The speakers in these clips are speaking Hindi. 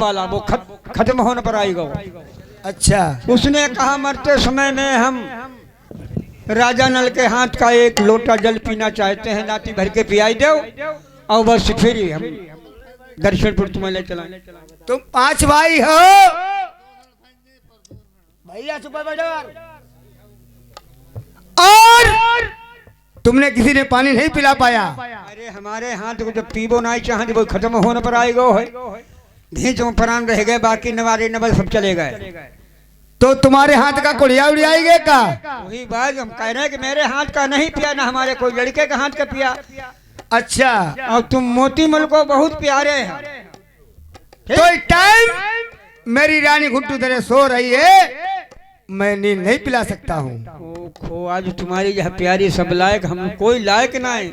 वाला वो खत्म होने पर आएगा। अच्छा, उसने कहा मरते समय में हम राजा नल के हाथ का एक लोटा जल पीना चाहते हैं, नाती भर के पियाई दो और बस फिर ही हम दर्शनपुर तुम्हें ले चलाएं। तुम 5 भाई हो भैया, सुपर बैठो। और तुमने किसी ने पानी नहीं पिला पाया? अरे हमारे हाथ को जब पीबो नहीं चाहते वो खत्म होने पर आएगा है, भींच में प्राण रह गए, बाकी नवारे नवल सब चले गए। तो तुम्हारे हाथ का कुड़िया उड़ियाएगा का? वही बात हम कह रहे हैं कि मेरे हाथ का नहीं पिया, ना हमारे कोई लड़के का हाथ का पिया। अच्छा, और तुम मोतीमल को बहुत प्यारे हैं। तो टाइम मेरी रानी घुट्टू तेरे सो रही है, मैं नींद नहीं पिला सकता हूँ। खो आज तुम्हारी यह प्यारी सब लायक, हम कोई लायक ना है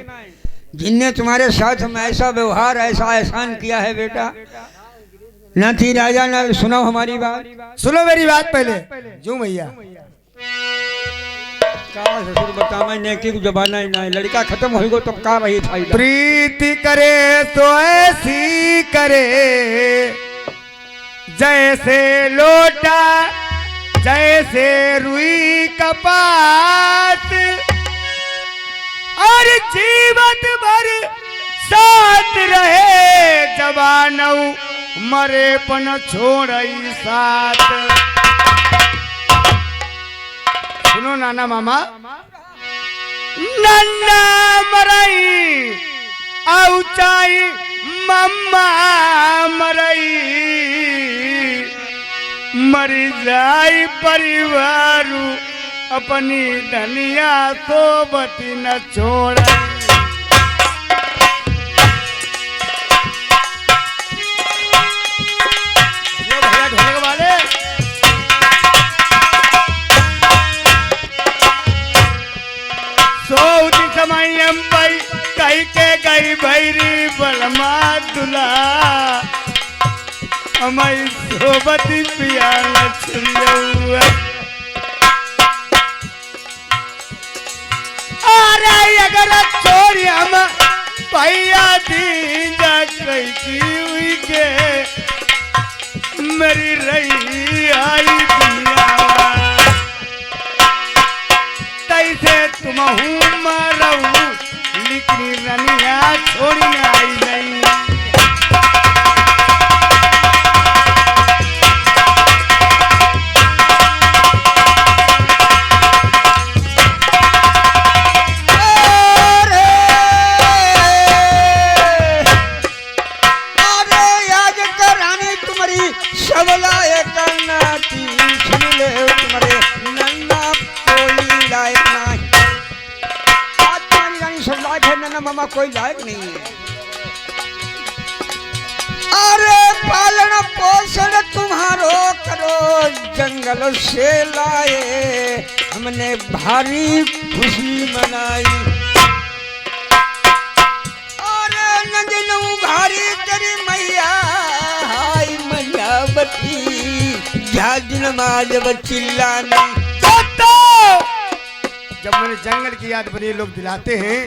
जिनने तुम्हारे साथ हम ऐसा व्यवहार ऐसा एहसान किया है। बेटा ना थी राजा ना, सुनो हमारी बात, सुनो मेरी बात पहले। जो भैया का ससुर बता, मैं नेकी को जबाना ही ना है, लड़का खत्म होगा तो का रही फायदा। प्रीति करे तो ऐसी करे जैसे लोटा, जैसे रुई कपात, और जीवन भर साथ रहे, जवानऊ मरे पन छोड़ई साथ। सुनो नाना मामा, नन्ना मरई औचाई मम्मा मरई, मर जाई परिवार अपनी धनिया सोबती न छोड़। भैया ढोलक वाले, सोती समय अम्बई कही के गई भैरी बलमा दुला, हमारी सोबती पिया न छुआ। अरे अगर चोरी हम भैया दीजा कैसी हुई के, मेरी रही आई दुनिया तैसे तुम हूँ मरऊ, लेकिन रनिया छोड़ी में आई नहीं। मामा कोई लायक नहीं है। अरे पालन पोषण तुम्हारो करो जंगल से लाए, हमने भारी खुशी मनाई। अरे नंदनू भारी तेरी मैया, हाय मैया बची झाजिन माजब चिल्लानी। जब मैंने जंगल की याद बनी लोग दिलाते हैं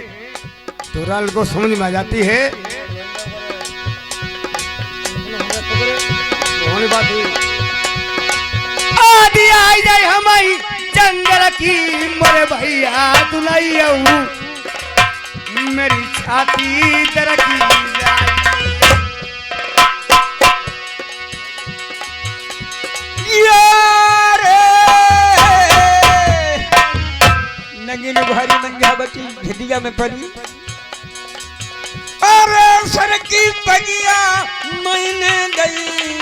तो राल को समझ में आ जाती है। आदि आई जाए हमारी जंगल की मरे भैया दुलाइया, मेरी छाती दरकी नगीन भारी मंजावती झिदिया में पड़ी। अरे सर की बगिया मैंने गई,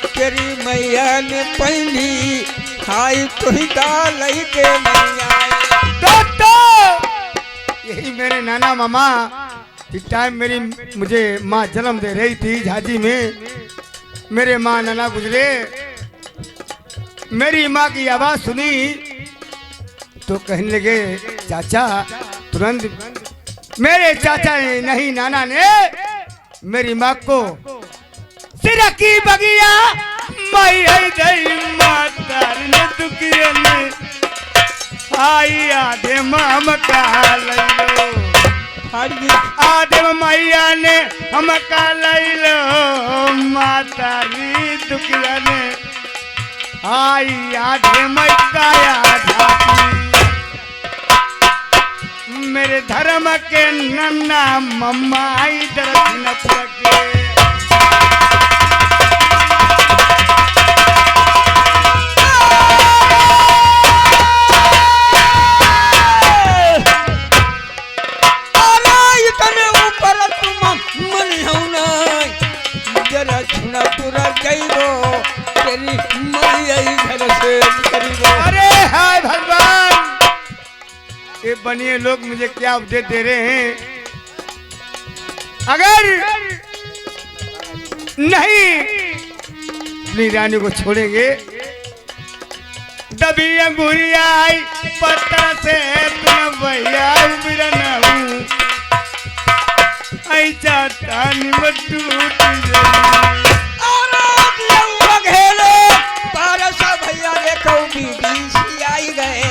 तेरी मैया ने पहली हाई तो ही डाल के मैया। यही मेरे नाना मामा इस टाइम मेरी मुझे माँ जन्म दे रही थी झाजी में, मेरे माँ नाना गुजरे। मेरी माँ की आवाज सुनी तो कहने लगे चाचा, तुरंत मेरे चाचा ने नहीं नाना ने मेरी माँ को सिर की बगिया माई गई माता ने दुखिया ने आई आधे माम का लो। फाड़ दी। आदिम मैया ने हम लैलो मातारी दुखिया ने आई आधे मैया मेरे धर्म के नन्ना मम्मा आई दर्शन के अरे हाय भगवान, ये बनिए लोग मुझे क्या उपदेश दे रहे हैं। अगर नहीं अपनी रानी को छोड़ेंगे, दबी अंगूरिया आई पत्थर से तुम भैया उबरन ऐसा तानी भैया देखो बीबीसी आई गए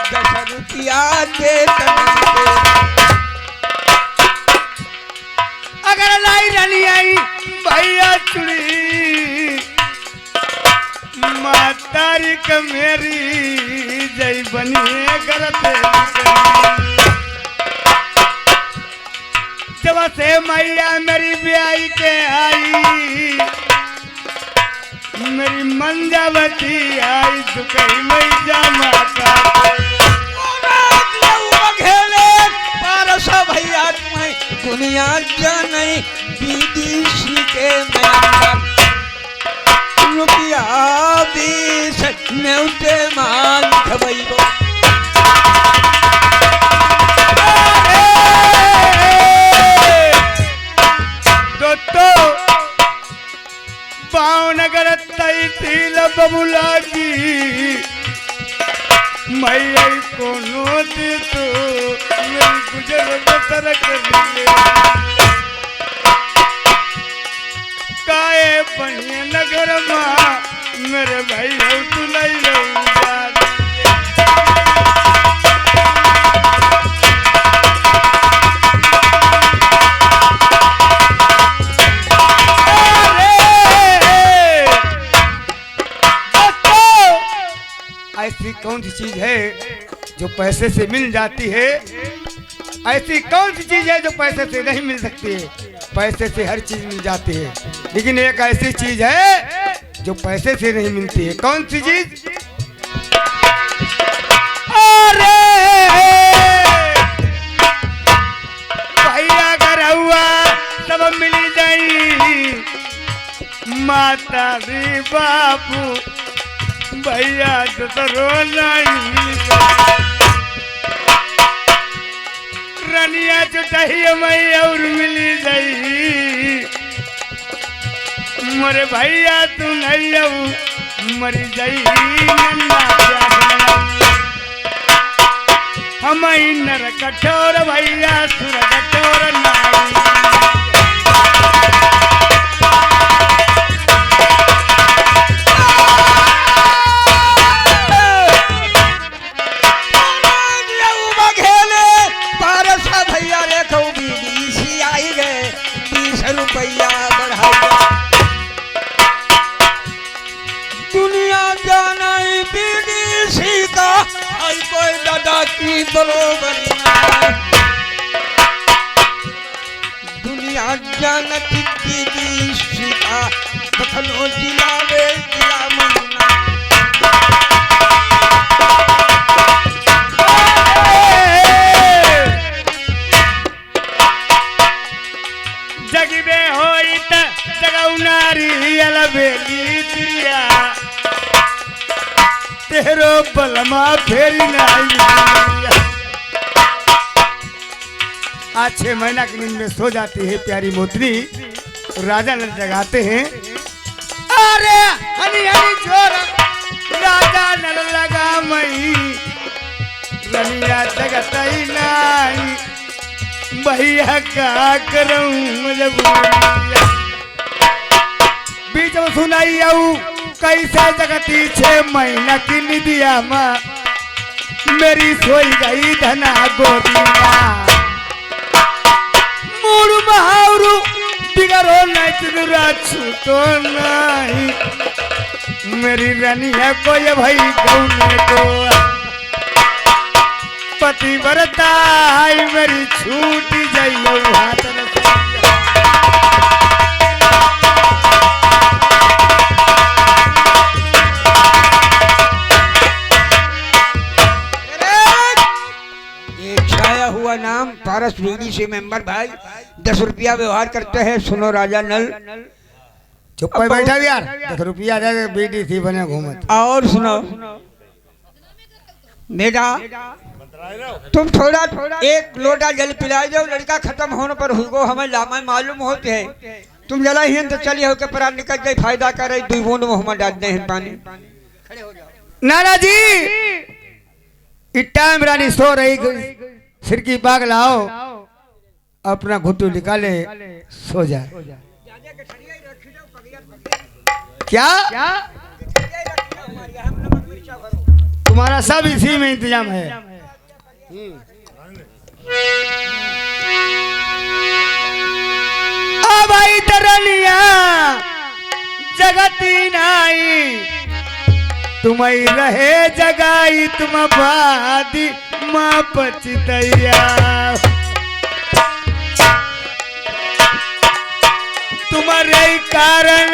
10 रुपया दे। अगर लाई रानी आई भैया चुड़ी मातारी का मेरी जय बनिए गलत जब से मैया मेरी ब्याई के आई मेरी मंजावती आई दुकई मैया माता भैया तुम्हें दुनिया जाने विदेशी के मैं रुपया 20 में उते माल खबैबो। भावनगर तई तिल बबुला की मैया कोनो दे तो मेरी गुजर बसर कर काए बनिए नगर माँ मेरे भाई हो तू नहीं रहूँगा। ऐसी कौन सी चीज है जो पैसे से मिल जाती है? ऐसी कौन सी चीज है जो पैसे से नहीं मिल सकती है? पैसे से हर चीज मिल जाती है, लेकिन एक ऐसी चीज है जो पैसे से नहीं मिलती है। कौन सी चीज? अरे भैया घर हुआ सब मिली जाई माता दी बापू भैया तो नहीं रनिया चुटाई मैं और मिली गई मरे भैया तू नहीं मर गई हम नर कठोर भैया सुर कठोर नाई रुपया बढ़ाया दुनिया जाना विदेशी का आई कोई दादा की बरोबरी दुनिया जानत विदेशी का बखलो जिलावे जिला महीना जगबे होई त जगौनारी अलबेली तिरिया तेरो बलमा फेरी नहीं आज 6 महीना की नींद में सो जाती है प्यारी मोतरी। राजा नल जगाते हैं, अरे हनी हनी जोर राजा नल लगा मई रनिया जगत ही नहीं भैया क्या करूं मजबूरी बीच में सुनाई आऊ कैसे जगती 6 महीना की निदिया माँ मेरी सोई गई धना गोदिया मूड महावरू बिगड़ो नहीं छूटो नहीं मेरी रनिया को ये भाई गौने को पति बरता मेरी छूट जाइयो हाथ न हुआ नाम पारस बीडी से मेंबर भाई 10 रुपया व्यवहार करते हैं। सुनो राजा नल चुप पे बैठा भी यार 10 रुपया दे बीडी थी बने घूमत और सुनो बेटा तुम थोड़ा एक लोटा जल पिलाए दो लड़का खत्म होने पर हुई हमें लामा मालूम होते है तुम जला ही तो चलिए होकर पर निकल जाए फायदा कर रही 2 बूंद मुँह डाल दे पानी खड़े हो जाओ नाना जी इस टाइम रानी सो रही सिर की बाग लाओ अपना घुट्टू निकाले सो जाए क्या तुम्हारा सब इसी में इंतजाम है भाई तरनिया जगती नाई तुम्हें रहे जगाई तुम बादी माँ पचितैया तुम्हारे कारण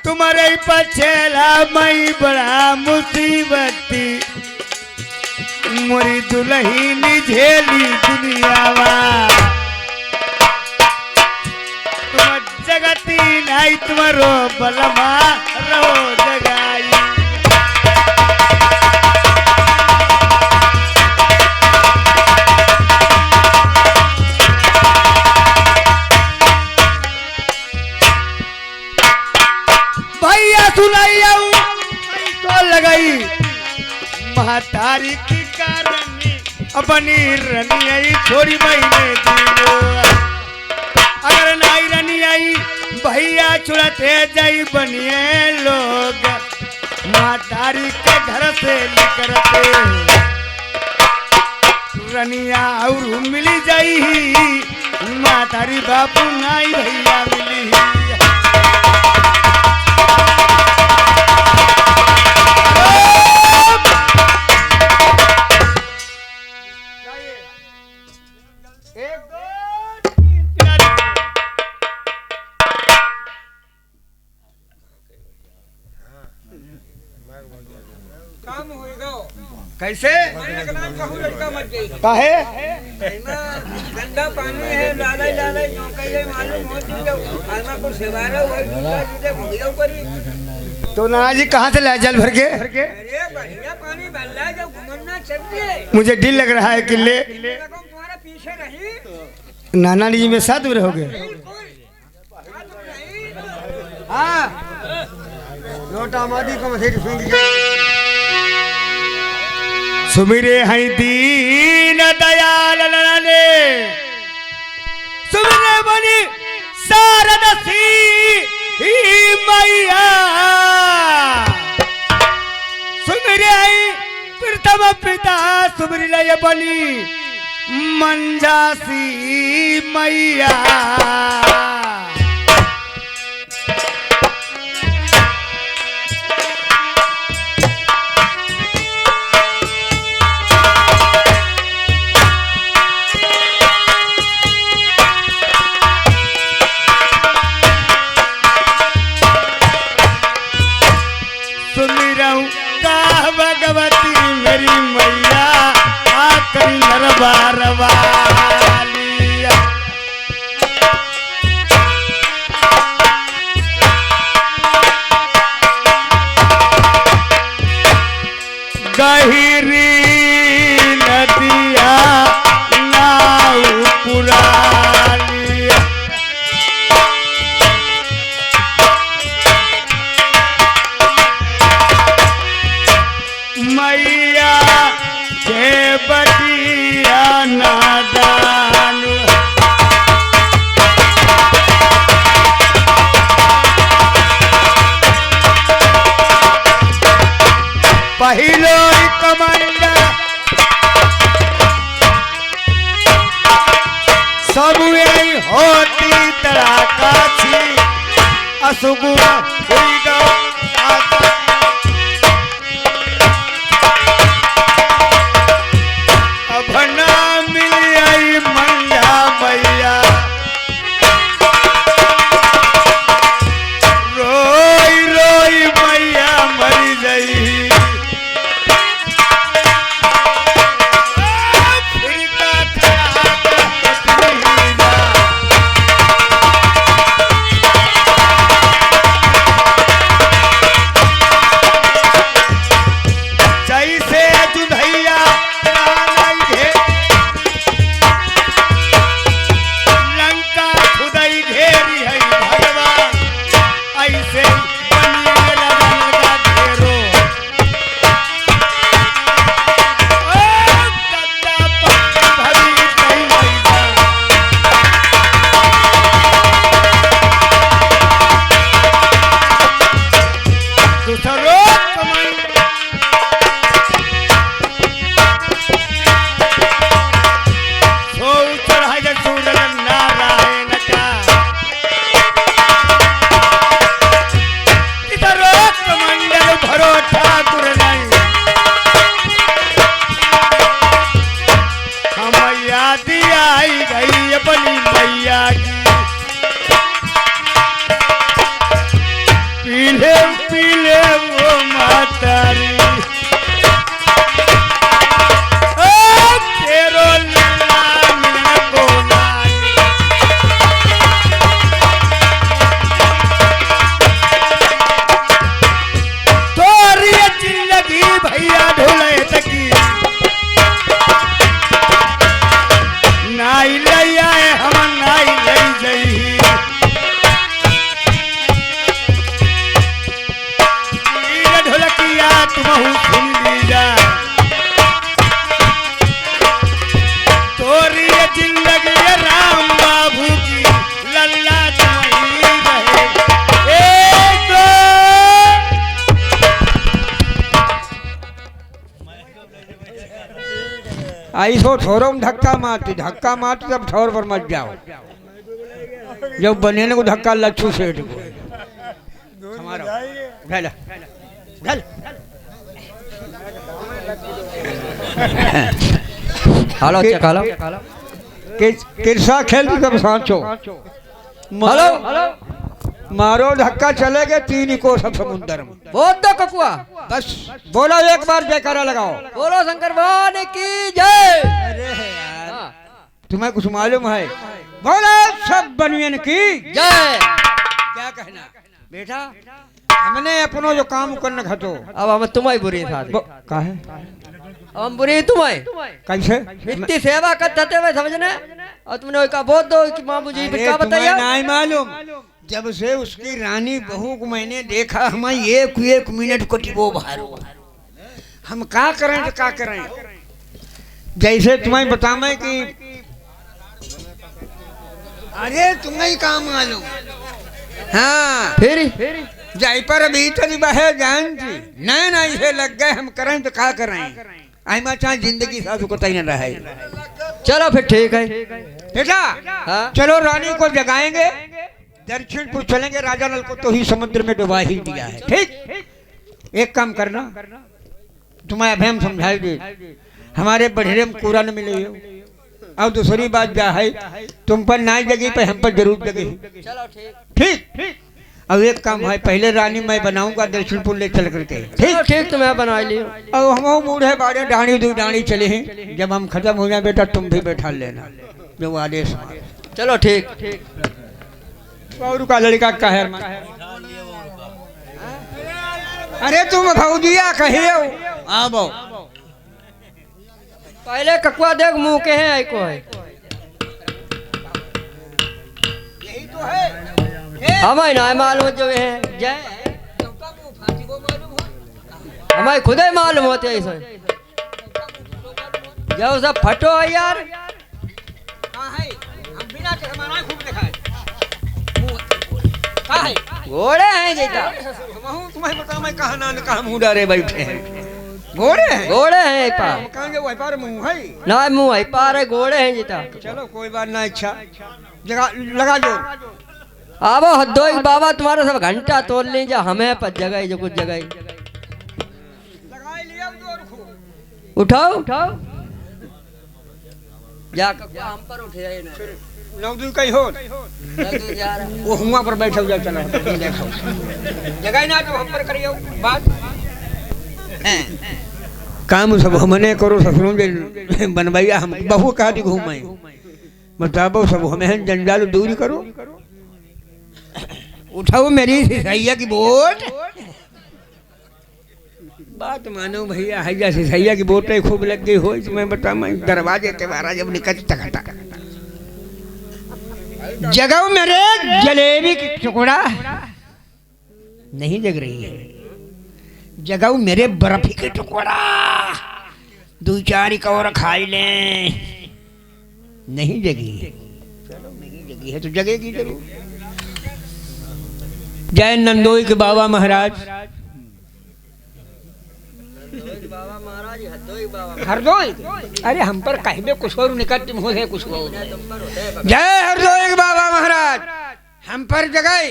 तुम्हारे पछेला मई बड़ा मुसीबती मोरी दुल्हनी झेली दुनियावा तुम जगती नहीं तुम्हारो बलमा रो जगाई सुनाइया तो लगाई महतारी की कारणी अपनी रनी आई थोड़ी महीने दिनो अगर नाई रनी आई भैया छुड़ते जाई बनिए लोग महतारी के घर से निकलते रनिया और मिली जाई महतारी बापू नाई भैया मिली कैसे काहे गंदा पानी है लाले लाले नौकैले मालूम होती तो आमा को सेवारा हुआ दूसरा भूलियो करी तो नाना जी कहाँ से लाए जल भर के अरे बढ़िया पानी बन रहा है जब घुमना चाहिए मुझे दिल लग रहा है किले तुम्हारा पीछे रही नाना जी में साथ में रहोगे हाँ लोटा मादी को मथे सुमिरे हैं दीन दयाल लाले सुमिरे बनी शारद सी मैया सुमिरे प्रथम पिता सुमिरे बनी मंजासी मैया भगवती मेरी मैया आकरी नरबारवा गहिरी नदिया नाव पुरालिया मैया के बटिया नादान पहिलो कमांडर सब यही हो सुगुण हुई गो अब ना मिली आई मैया मैया रोई रोई मैया मरी गई ऐसो ठोरों में धक्का मारती तब ठोर पर मत जाओ जब बनेने को धक्का लच्छू सेठ को हमारा ढल ढल हालो चेक हालो किरसा खेल तब सांचो हेलो मारो धक्का चलेगे 3 को सब समुंदर में बोल दो ककुआ बस बोलो एक बार जयकारा लगाओ बोलो शंकर भगवान की जय। अरे यार तुम्हें कुछ मालूम है बोलो सब बनियन की जय। क्या कहना बेटा हमने अपनो जो काम करना खतो अब हम तुम्हारी बुरी था काहे हम बुरी तुम्हारी कैसे इतनी सेवा करते हुए समझने और तुमने कहा बोल दो कि मामू जी क्या बताइए नहीं मालूम जब से उसकी रानी बहू को मैंने देखा हमें एक मिनट को टिको भारो हम क्या करें तो क्या करें जैसे तुम्हें बतावे कि अरे तुम्हें काम मालूम हाँ फिर जाई पर अभी तरी बहे जानती नहीं नहीं ये लग गए हम करें तो क्या करें आई मैं चाहे जिंदगी साथ को तय न रहे चलो फिर ठीक है बेटा हाँ चलो रानी को जगाएंगे दक्षिणपुर चलेंगे राजा नल को तो ही समुद्र में डुबा ही दिया है ठीक एक काम करना तुम्हें अभी हम समझाई दे हमारे बढ़ेरे में कूड़ा न मिले हो और दूसरी बात क्या है तुम पर ना जगी पर हम पर जरूर जगे चलो ठीक अब एक काम है पहले रानी मैं बनाऊंगा दक्षिणपुर ले चल करके ठीक ठीक तो मैं बना लियो अब हम बूढ़े बाड़े डाणी दो डाणी चले हैं जब हम खत्म हो जाए बेटा तुम भी बैठा लेना जो आदेश चलो ठीक और का लड़का का है अरे तुम भौजिया कहियो आबो पहले ककुआ देख मुंह के हैं आई को है यही तो है हमें ना मालूम जो है जय हमें खुद ही मालूम होते ऐसे जब सब फटो है यार कहाँ है हम बिना हमारा खूब दिखाए कहाँ है घोड़े हैं जैसा तुम्हें बता मैं कहाँ ना कहाँ मुँह डारे बैठे हैं घोड़े हैं पार कहाँ जो व्यापार मुँह है ना मुँह है पार है घोड़े हैं जैसा चलो कोई बात ना अच्छा जगह लगा दो आवो हद्दोई बाबा तुम्हारा सब घंटा तोड़ ले जा हमें पर जगह जो कुछ जगह उठाओ उठाओ जा हम पर उठ जाए ना नवदू कहीं हो वो हुआ पर बैठा हुआ चला देखो जगह ना तो हम पर करियो बात काम सब हमने करो ससुरों जे बनवाइया हम बहू कहा दी घूमाए बताओ सब हमें जंजाल दूरी करो उठाओ मेरी सिसैया की वोट बात मानो भैया हैया सिसैया की वोट खूब लग गई हो इसमें बता मैं दरवाजे के बाहर जब निकल तकता जगाओ मेरे जलेबी की टुकड़ा नहीं जग रही है जगाओ मेरे बर्फी के टुकड़ा दो चार और खाई ले नहीं जगी चलो नहीं जगी है तो जगेगी जरूर जय नंदोई के बाबा महाराज हरदोई अरे हम पर कहीं में कुछ और निकट हो है कुछ और जय हरदोई के बाबा महाराज हम पर जगाए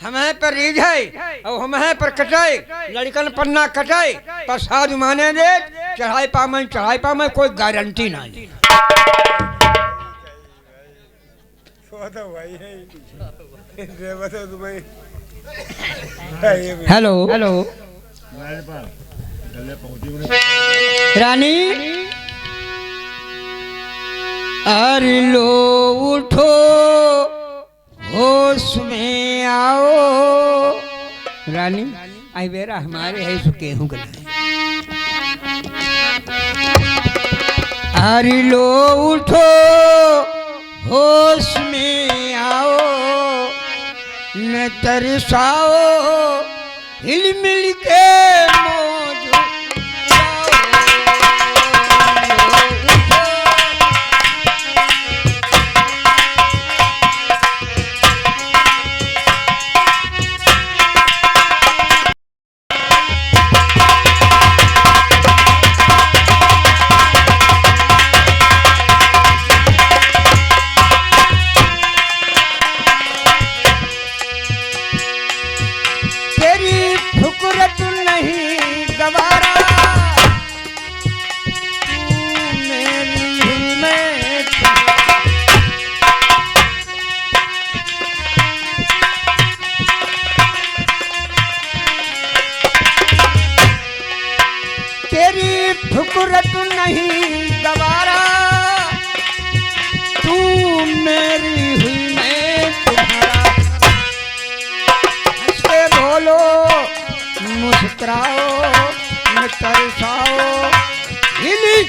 हमें पर रिझाए और हमें पर कटाए लड़कन पन्ना कटाए पर साधु माने दे चढ़ाई पामे कोई गारंटी नहीं हेलो हेलो रानी अरे लो उठो होश में आओ रानी आई बेरा हमारे है सो गेहूं गला अरे लो उठो होश में आओ न तरसाओ हिल मिल के मौज फुकरत नहीं गवारा तू मेरी हुई मैं तुम्हारा हंस के बोलो मुस्कुराओ न तरसाओ हिली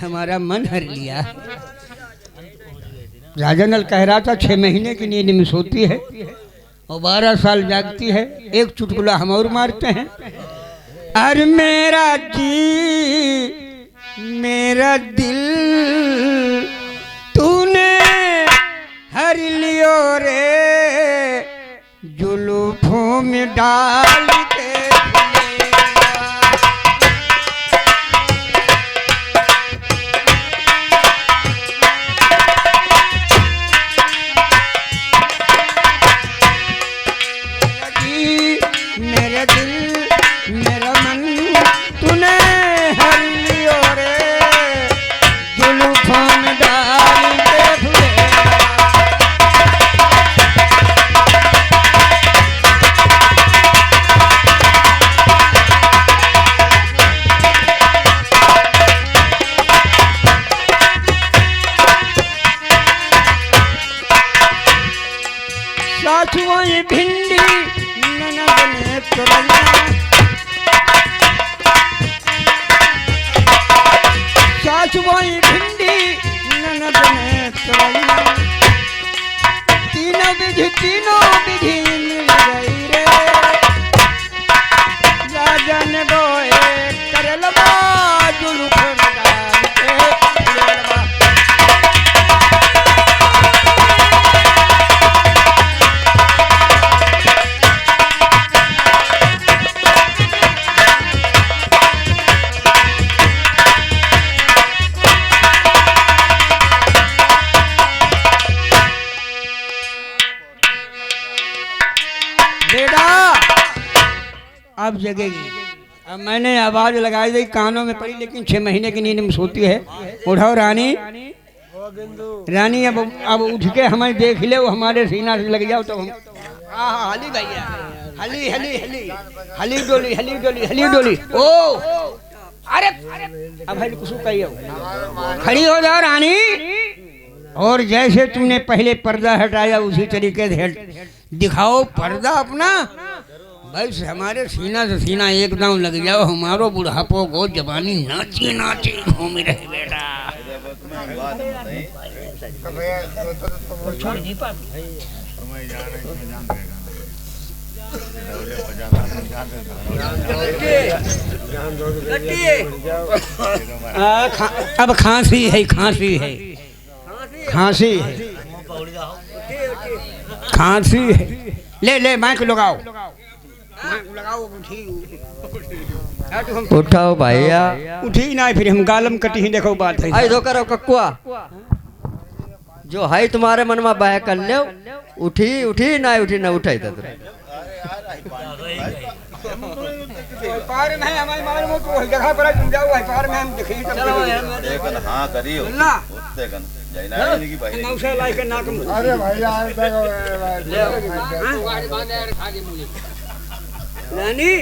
हमारा मन हर लिया राजा नल कह रहा था 6 महीने की नींद में सोती है और 12 साल जागती है एक चुटकुला हम और मारते हैं अरे मेरा जी मेरा दिल तूने हर लियो रे जुल्फों में डाल के भिंडी ननद ने तुरैया सासु वही भिंडी ननद ने तुरैया तीनों विधि मिल गई रे राजा ने बोए करलवा जुल्फ डाल के अब जगेगी। अब मैंने आवाज लगाई दी, कानों में पड़ी, लेकिन 6 महीने की नींद में सोती है। उठाओ रानी, रानी अब उठ के हमें देख ले, वो हमारे सीना से लग जाओ तो हम हली भैया, हली हली हली हली डोली, हली डोली, हली डोली। ओ अरे अब हली कुछ कहियो, खड़ी हो जाओ रानी। और जैसे तुमने पहले पर्दा हटाया उसी तरीके से दिखाओ पर्दा अपना, बस हमारे सीना से सीना एकदम लग जाओ, हमारो बुढ़ापो को जवानी नाची नाची घूम रहे बेटा। अब खांसी है, खांसी है, खांसी है, खांसी है। ले ले माइक लगाओ, उठाओ भैया, उठी ना फिर हम गालम कटी ही। देखो बात है आई दो करो ककुआ, जो है तुम्हारे मन में बह कर ले, उठी उठी ना उठी ना उठाई तो पार में हमारी मार मो तो जगह पर तुम जाओ, है पार में हम दिखे। चलो देखन हां करियो ना देखन जैना नहीं की भाई नौसा लाई के नाक में। अरे भैया देखो गाड़ी बांध यार खागे मुझे रानी।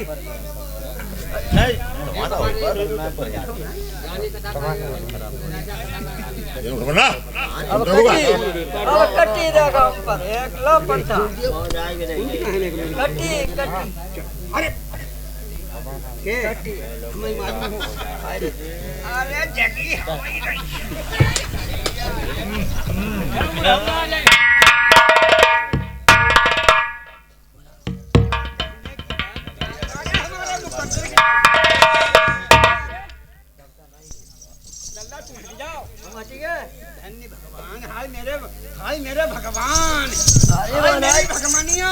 अब कट्टी देखो ऊपर एक लो पड़ता कट्टी कट्टी। अरे के हमें मालूम हो, अरे जगी हमारी हाय मेरे भगवान, हाय मेरे भगवानिया,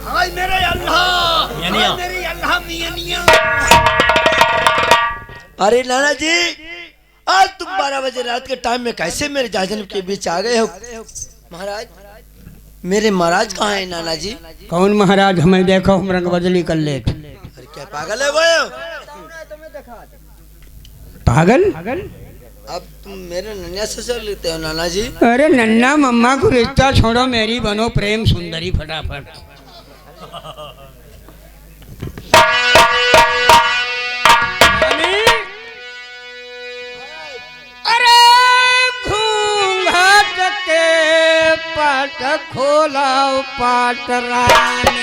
हाय मेरे अल्लाह, हाय मेरी अल्लाह मियानिया। अरे नाना जी, आज तुम 12 बजे रात के टाइम में कैसे मेरे जाजन के बीच आ गए हो? महाराज, मेरे महाराज कहाँ हैं नाना जी? कौन महाराज? हमें देखो, हम रंग बदली कर ले। अरे क्या पागल है वो? पागल? अब तुम मेरे नन्या से लेते हो नाना जी? अरे नन्ना मम्मा को रिश्ता छोड़ो, मेरी बनो प्रेम सुंदरी फटाफट। अरे घूंघट के पट खोलाओ पाट रानी,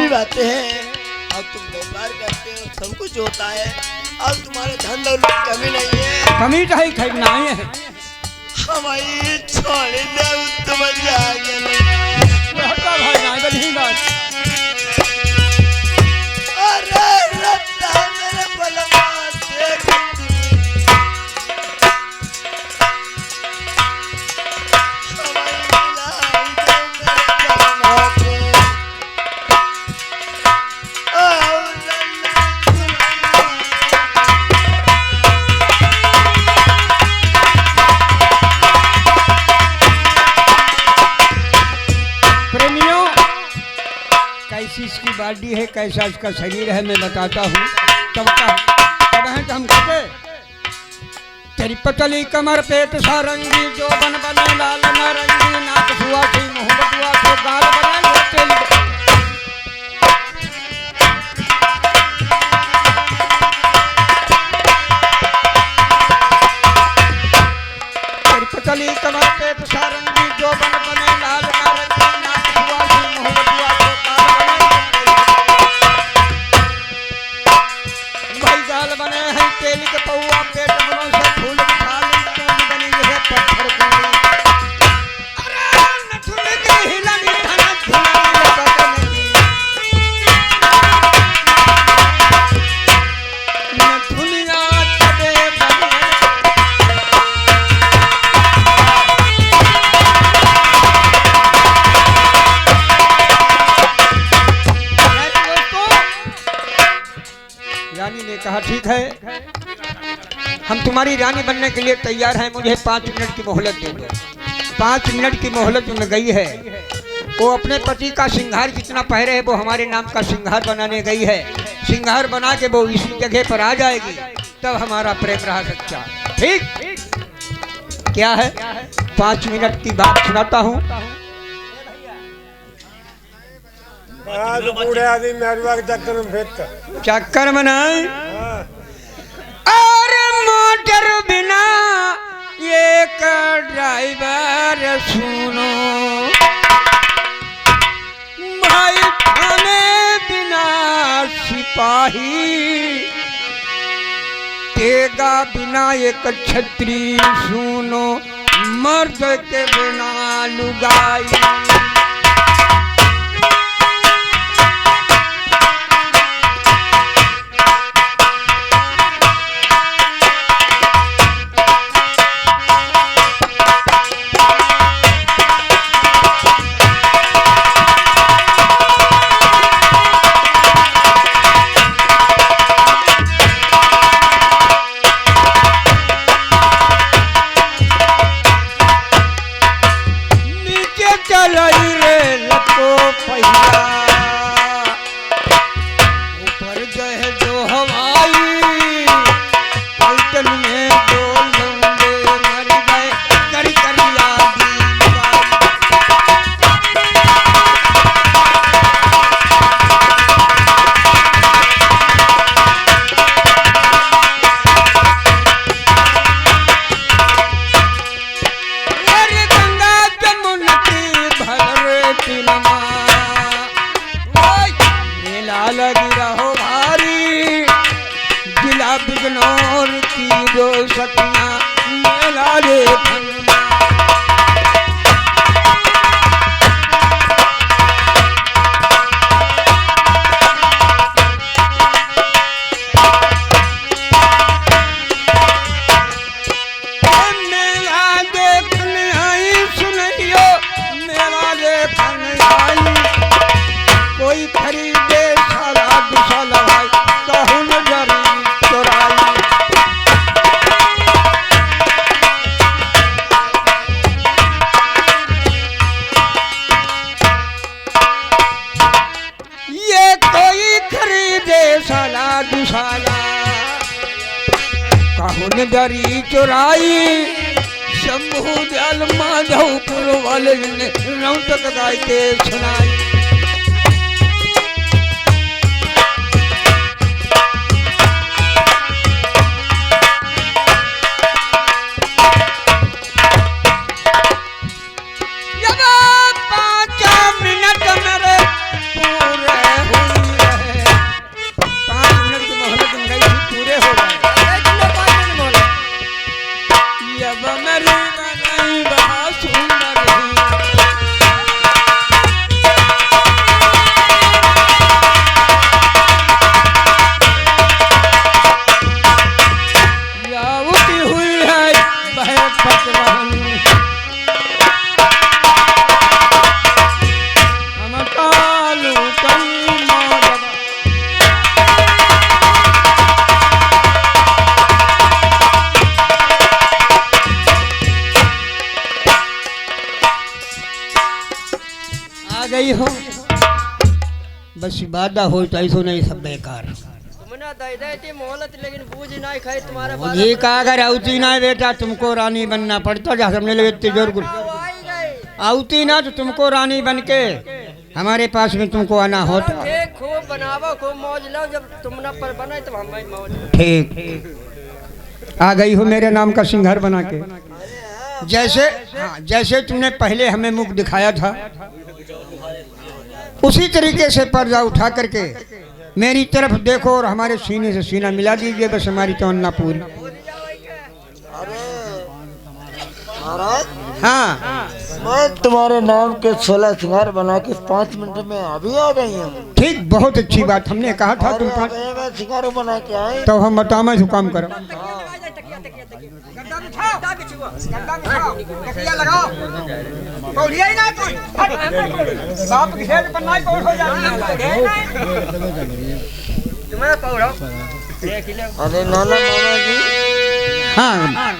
बातें हैं। अब तुम व्यापार करते हो, सब कुछ होता है। अब तुम्हारे धन दौलत की कमी नहीं है। कमी तो है, खरीदना है हमारी छोड़ी दे तुम जागे भाई ना बड़ी बात। अरे रत्ता मेरे बलवा देख प्रेमियों बॉडी है, कैसा इसका शरीर है, मैं बताता हूँ। तब है हम कहते तेरी पतली कमर पेट सारंगी, जो बन बने लाल नारंगी, नाक हुआ थी मोहब्बत हुआ थे, गाल बने वो तेरी पतली कमर पेट सारंगी, जो बन बने लाल नारंगी, नाक हुआ थी मोहब्बत हुआ थे, भाई गाल बने हैं तेल के पौआ, पेट बनों से फूल खाली, चोंच बनी है पत्थर पूरी। अरे नथुन की हिलनी धना झुलनी लगतनी, नथुनिया तबे बने। रानी ने कहा ठीक है, हम तुम्हारी रानी बनने के लिए तैयार हैं, मुझे 5 मिनट की मोहलत दे दो। 5 मिनट की मोहलत में गई है, वो अपने पति का श्रृंगार जितना पहरे है वो हमारे नाम का श्रृंगार बनाने गई है। श्रृंगार बना के वो इसी जगह पर आ जाएगी, तब हमारा प्रेम रहा सच्चा। ठीक क्या है? 5 मिनट की बात सुनाता हूँ। बूढ़े आदमी मेहरबा के चक्कर में फेंकता चक्कर में नहीं, और मोटर बिना एक ड्राइवर सुनो, भाई थाने बिना सिपाही, तेगा बिना एक छतरी सुनो, मर्द के बिना लुगाई। चलाई रे लको पहिया, ऊपर गए जो हवाई, पलटन में दो लौंडे मर गए, कर करिया लगी रहो भारी, जिला बिजनौर की जो सतिया मेला रे फन्ना। मेला देखने आई सुनियो, मेला देखने आई, कोई खरीदे साला दुसाला भाई, कहूँ जरी चोराई। ये कोई खरीदे साला दुसाला, कहूँ जरी चोराई। शंभू दयाल माधवपुर वाले ने नौटक गाय के सुनाई। बस वादा हो तो ऐसो नहीं सब बेकार तुमने दे देती मोहलत लेकिन बूझ नहीं खाई तुम्हारे बारे मुझे का अगर आउती ना बेटा तुमको रानी बनना पड़ता जहाँ हमने लगे तिजोर गुल आई गई आउती ना तो तुमको रानी बन के हमारे पास में तुमको आना होता ठीक खूब बनावो खूब मौज लो जब तुम न पर बने तो हम भाई मौज ठीक आ गई हो मेरे नाम का सिंघर बना के जैसे हाँ जैसे तुमने पहले हमें मुख दिखाया था उसी तरीके से पर्दा उठा करके मेरी तरफ देखो और हमारे सीने से सीना मिला दीजिए बस हमारी तमन्ना पूरी महाराज हाँ मैं तुम्हारे नाम के 16 सिंगार बना के 5 मिनट में अभी आ गई हूँ। ठीक बहुत अच्छी बात हमने कहा था तुम पाँच मैं सिंगार बना के आई। तो हम बताओ जो काम करो अरे नाना मामा जी हाँ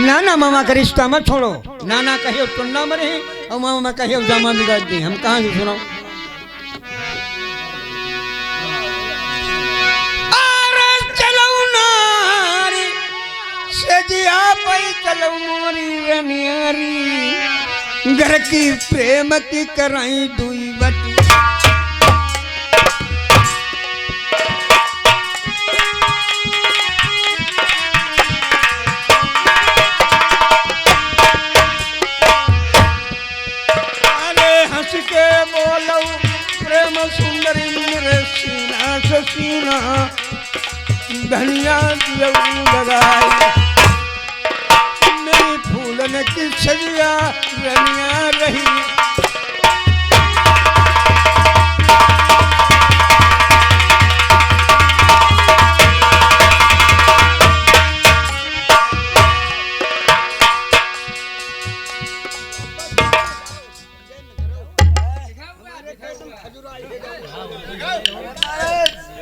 नाना मामा का रिश्ता मत छोड़ो नाना कहियो टुन्ना मरे और मामा कहियो जामा बिगाड़ दी हम कहाँ से सुनो सजिया पई चलो मोरी रनियारी घर की प्रेम की कराई दुई बटी अरे हंस के बोलो प्रेम सुंदरी मेरे सीना से सीना धनिया लगाई मेरी फूलन की सजिया रनिया रही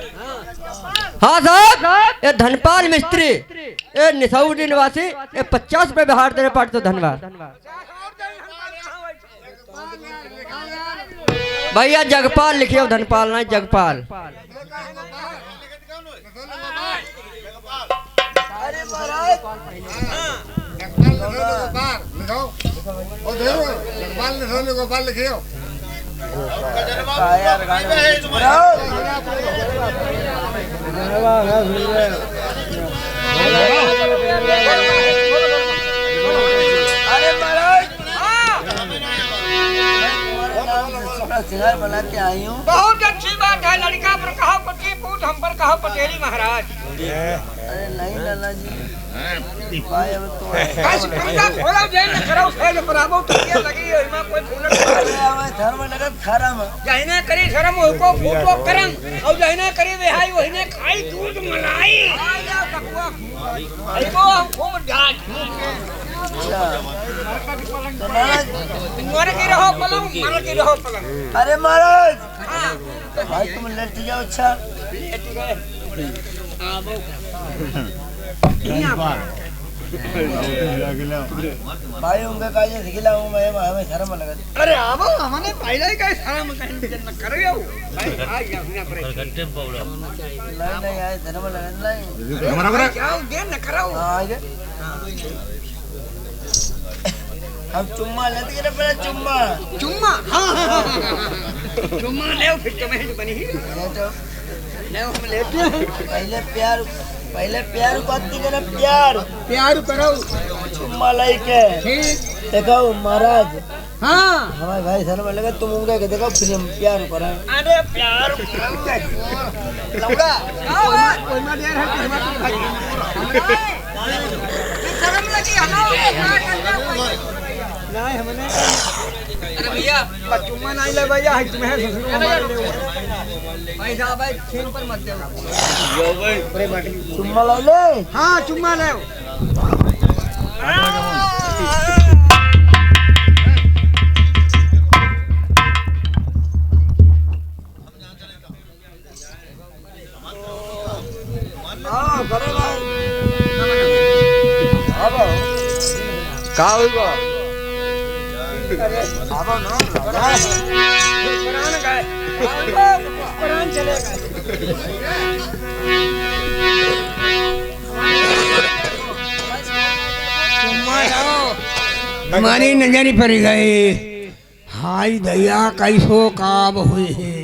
हाँ साहब ये धनपाल मिस्त्री ये निसौडी निवासी ये 50 रुपए बिहार देने पड़ तो धन्यवाद भैया जगपाल लिखिए धनपाल नहीं जगपाल सिंगार बना के आई हूँ। बहुत अच्छी बात है लड़का पर कहो पति पूत हम पर कहो पटेली महाराज अरे नहीं नाना जी भाई अब तो बस पूजा खोलो जे न करो फेल बराबर तो ये लगी है में कोई फूल धर्म नगर थारा में जहिने करी शर्म को फूटो करम और जहिने करी वेहाई वहिने खाई दूध मलाई आई को हम खूब जाट तो नाना मर के रहो पलंग मर के रहो पलंग अरे महाराज भाई तुम लेट जाओ अच्छा भाई उनका काजे सिखला हूँ मैं हमें शर्म लगा अरे आवो हमने पहले ही कहे शर्म कहीं जन करो भाई आ गया बिना पर नहीं आए शर्म लगा नहीं क्या दे न करो आगे हम चुम्मा लेते के पहले चुम्मा चुम्मा हां चुम्मा ले फिर तुम्हें बनी ले हम लेते हैं पहले प्यार करती के ना प्यार करो चुम्मा लेके ठीक देखो महाराज हाँ हमारे भाई शर्म लगा तुम उनका के देखो फिर हम प्यार करें अरे प्यार लौड़ा कोई ना देर है शर्म लगी हमारे नहीं हमने अरे भैया चुम्मा नहीं ले भैया है तुम्हें भाई साहब भाई खेल पर मत दो चुम्मा ले ले हाँ चुम्मा ले का होगा अब ना हमारी नजर पर गए हाय दैया कैसो काब हुए है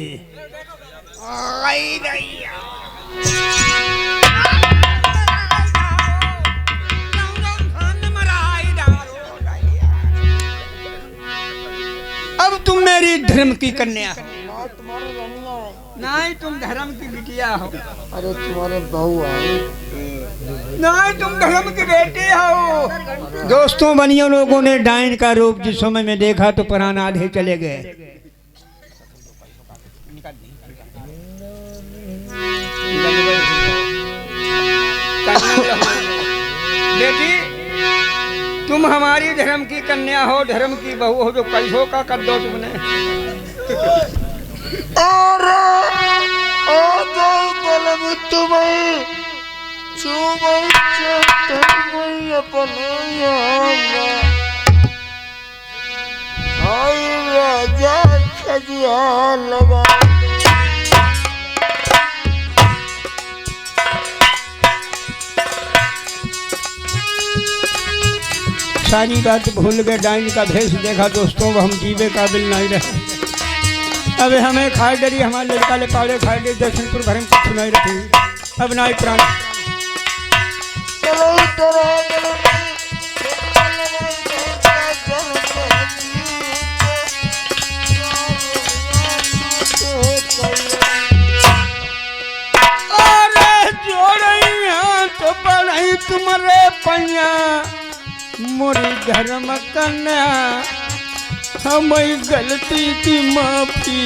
हाय दैया अब तुम मेरी धर्म की कन्या हो नहीं तुम धर्म की बिटिया हो अरे तुम्हारे बहू है नहीं तुम धर्म की बेटी हो। दोस्तों बनियों लोगों ने डायन का रूप जिस समय में देखा तो प्राण आधे चले गए। बेटी तुम हमारी धर्म की कन्या हो धर्म की बहू हो जो कैसो का कर दो तुमने। लगा सारी बात भूल गए डाइन का भेष देखा दोस्तों हम जीवे काबिल नहीं रहे। अब हमें खाए डरी हमारे लड़का ले पाड़े खाए डरी दर्शनपुर भर में कुछ नहीं रखी अब नाई प्राण तो पढ़ाई तुम्हारे पैया मोरी धर्म कन्या हमारी गलती की माफी।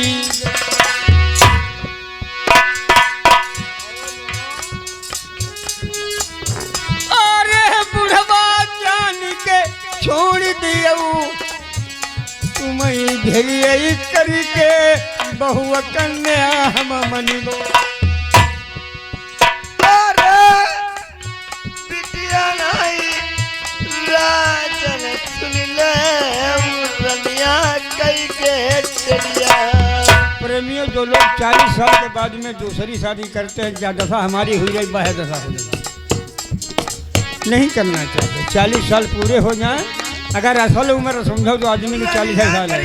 अरे बुढ़वा जान के छोड़ दियो तुम्हें धैर्य करके बहु कन्या हम मनिबो। प्रेमियों जो लोग 40 साल के बाद में दूसरी शादी करते हैं या दफा हमारी हुई है वह दफा हो जाए नहीं करना चाहिए। 40 साल पूरे हो जाएं अगर असल उम्र समझो तो आदमी की 40 साल है।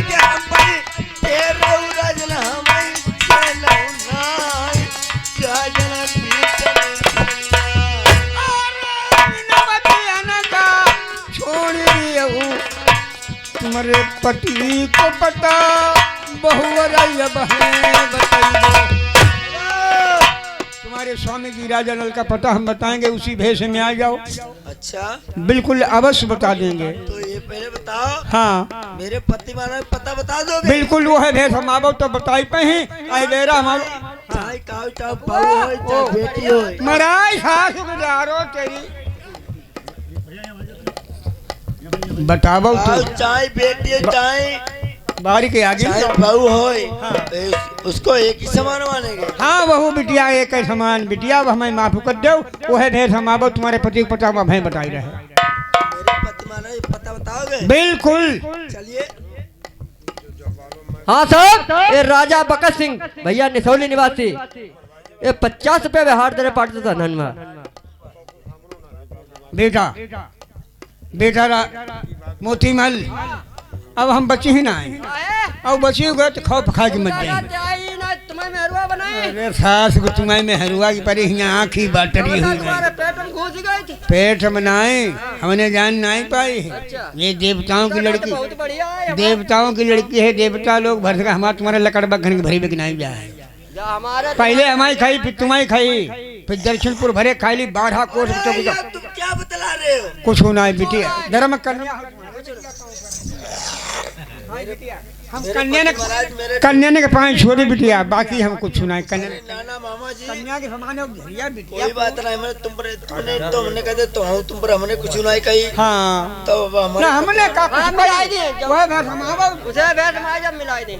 तुम्हारे पति को पता तुम्हारे स्वामी जी राजा नल का पता हम बताएंगे उसी भेष में आ जाओ। अच्छा बिल्कुल अवश्य बता देंगे। तो ये पहले बताओ हाँ मेरे पति मारा पता बता दोगे। बिल्कुल वो है भेष हम आवो तो बताई पे ही आई बेरा हमारो चाहे काऊ चाहे बहू हो चाहे बेटी हो मराई सास गुजारो तेरी बताओ काऊ चाहे बेटी हो चाहे बारी के आगे चाहे बहू हो उसको एक ही समान मानेंगे। हाँ बहू बिटिया एक है समान बिटिया हमें माफ कर दो वो है भेष हम आवो तुम्हारे पति को पता हमें बताई रहे। मेरे पति मारा पता बताओगे। बिल्कुल चलिए हाँ साहब ये राजा बकत सिंह भैया निसौली निवासी ये 50 रुपए व्यवहार दे रहे पार्टी था धनवा बेटा बेटा मोतीमल अब हम बचे ही ना आए अब बचे हुए तो खौफ खा के मत जाएंगे। अरे सास को तुम्हें में हरुआ की परी यहाँ आँखी बाटरी हुई पेट में नाए हमने जान नहीं पाई। ये देवताओं की लड़की देवताओं की लड़की है देवता लोग भर सका हमारा तुम्हारे लकड़ बखन भरी में नहीं जाए पहले हमारी खाई फिर तुम्हारी खाई फिर दर्शनपुर भरे खाई ली 12 कोस तुम क्या बतला रहे हो। कुछ होना है बिटिया धर्म करना हम कन्या ने के 5 छोड़ी बिटिया बाकी हम कुछ सुनाए नाना मामा जी कन्या के समान बिटिया कोई बात नहीं मैंने तुम पर तो हमने कहते तो हम तुम पर हमने कुछ सुनाई कही। हाँ तो हमने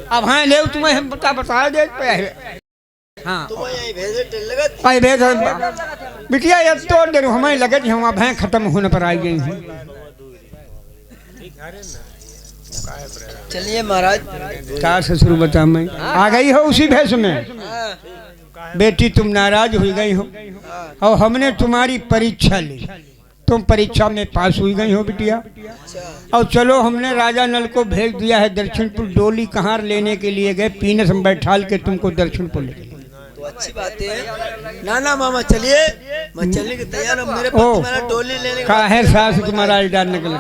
अब हाँ ले तुम्हें हम बता दे हाँ तुम्हें भेजे टेलगत भाई भेज बिटिया ये तोड़ दे हमें लगे हम अब हैं खत्म होने पर आई गई हैं चलिए महाराज। क्या ससुर बता मैं आ गई हो उसी भेष में। बेटी तुम नाराज हो गई हो और हमने तुम्हारी परीक्षा ली, तुम परीक्षा में पास हुई गई हो बिटिया। और चलो हमने राजा नल को भेज दिया है दक्षिणपुर। डोली कहाँ लेने के लिए गए, पीनस में बैठाल के तुमको दक्षिणपुर ले गए। तो अच्छी बात है। ना मामा चलिए, मैं चलने के तैयार हूँ। मेरे पति मेरा डोली लेने का है सास तुम्हारा डालने के लिए।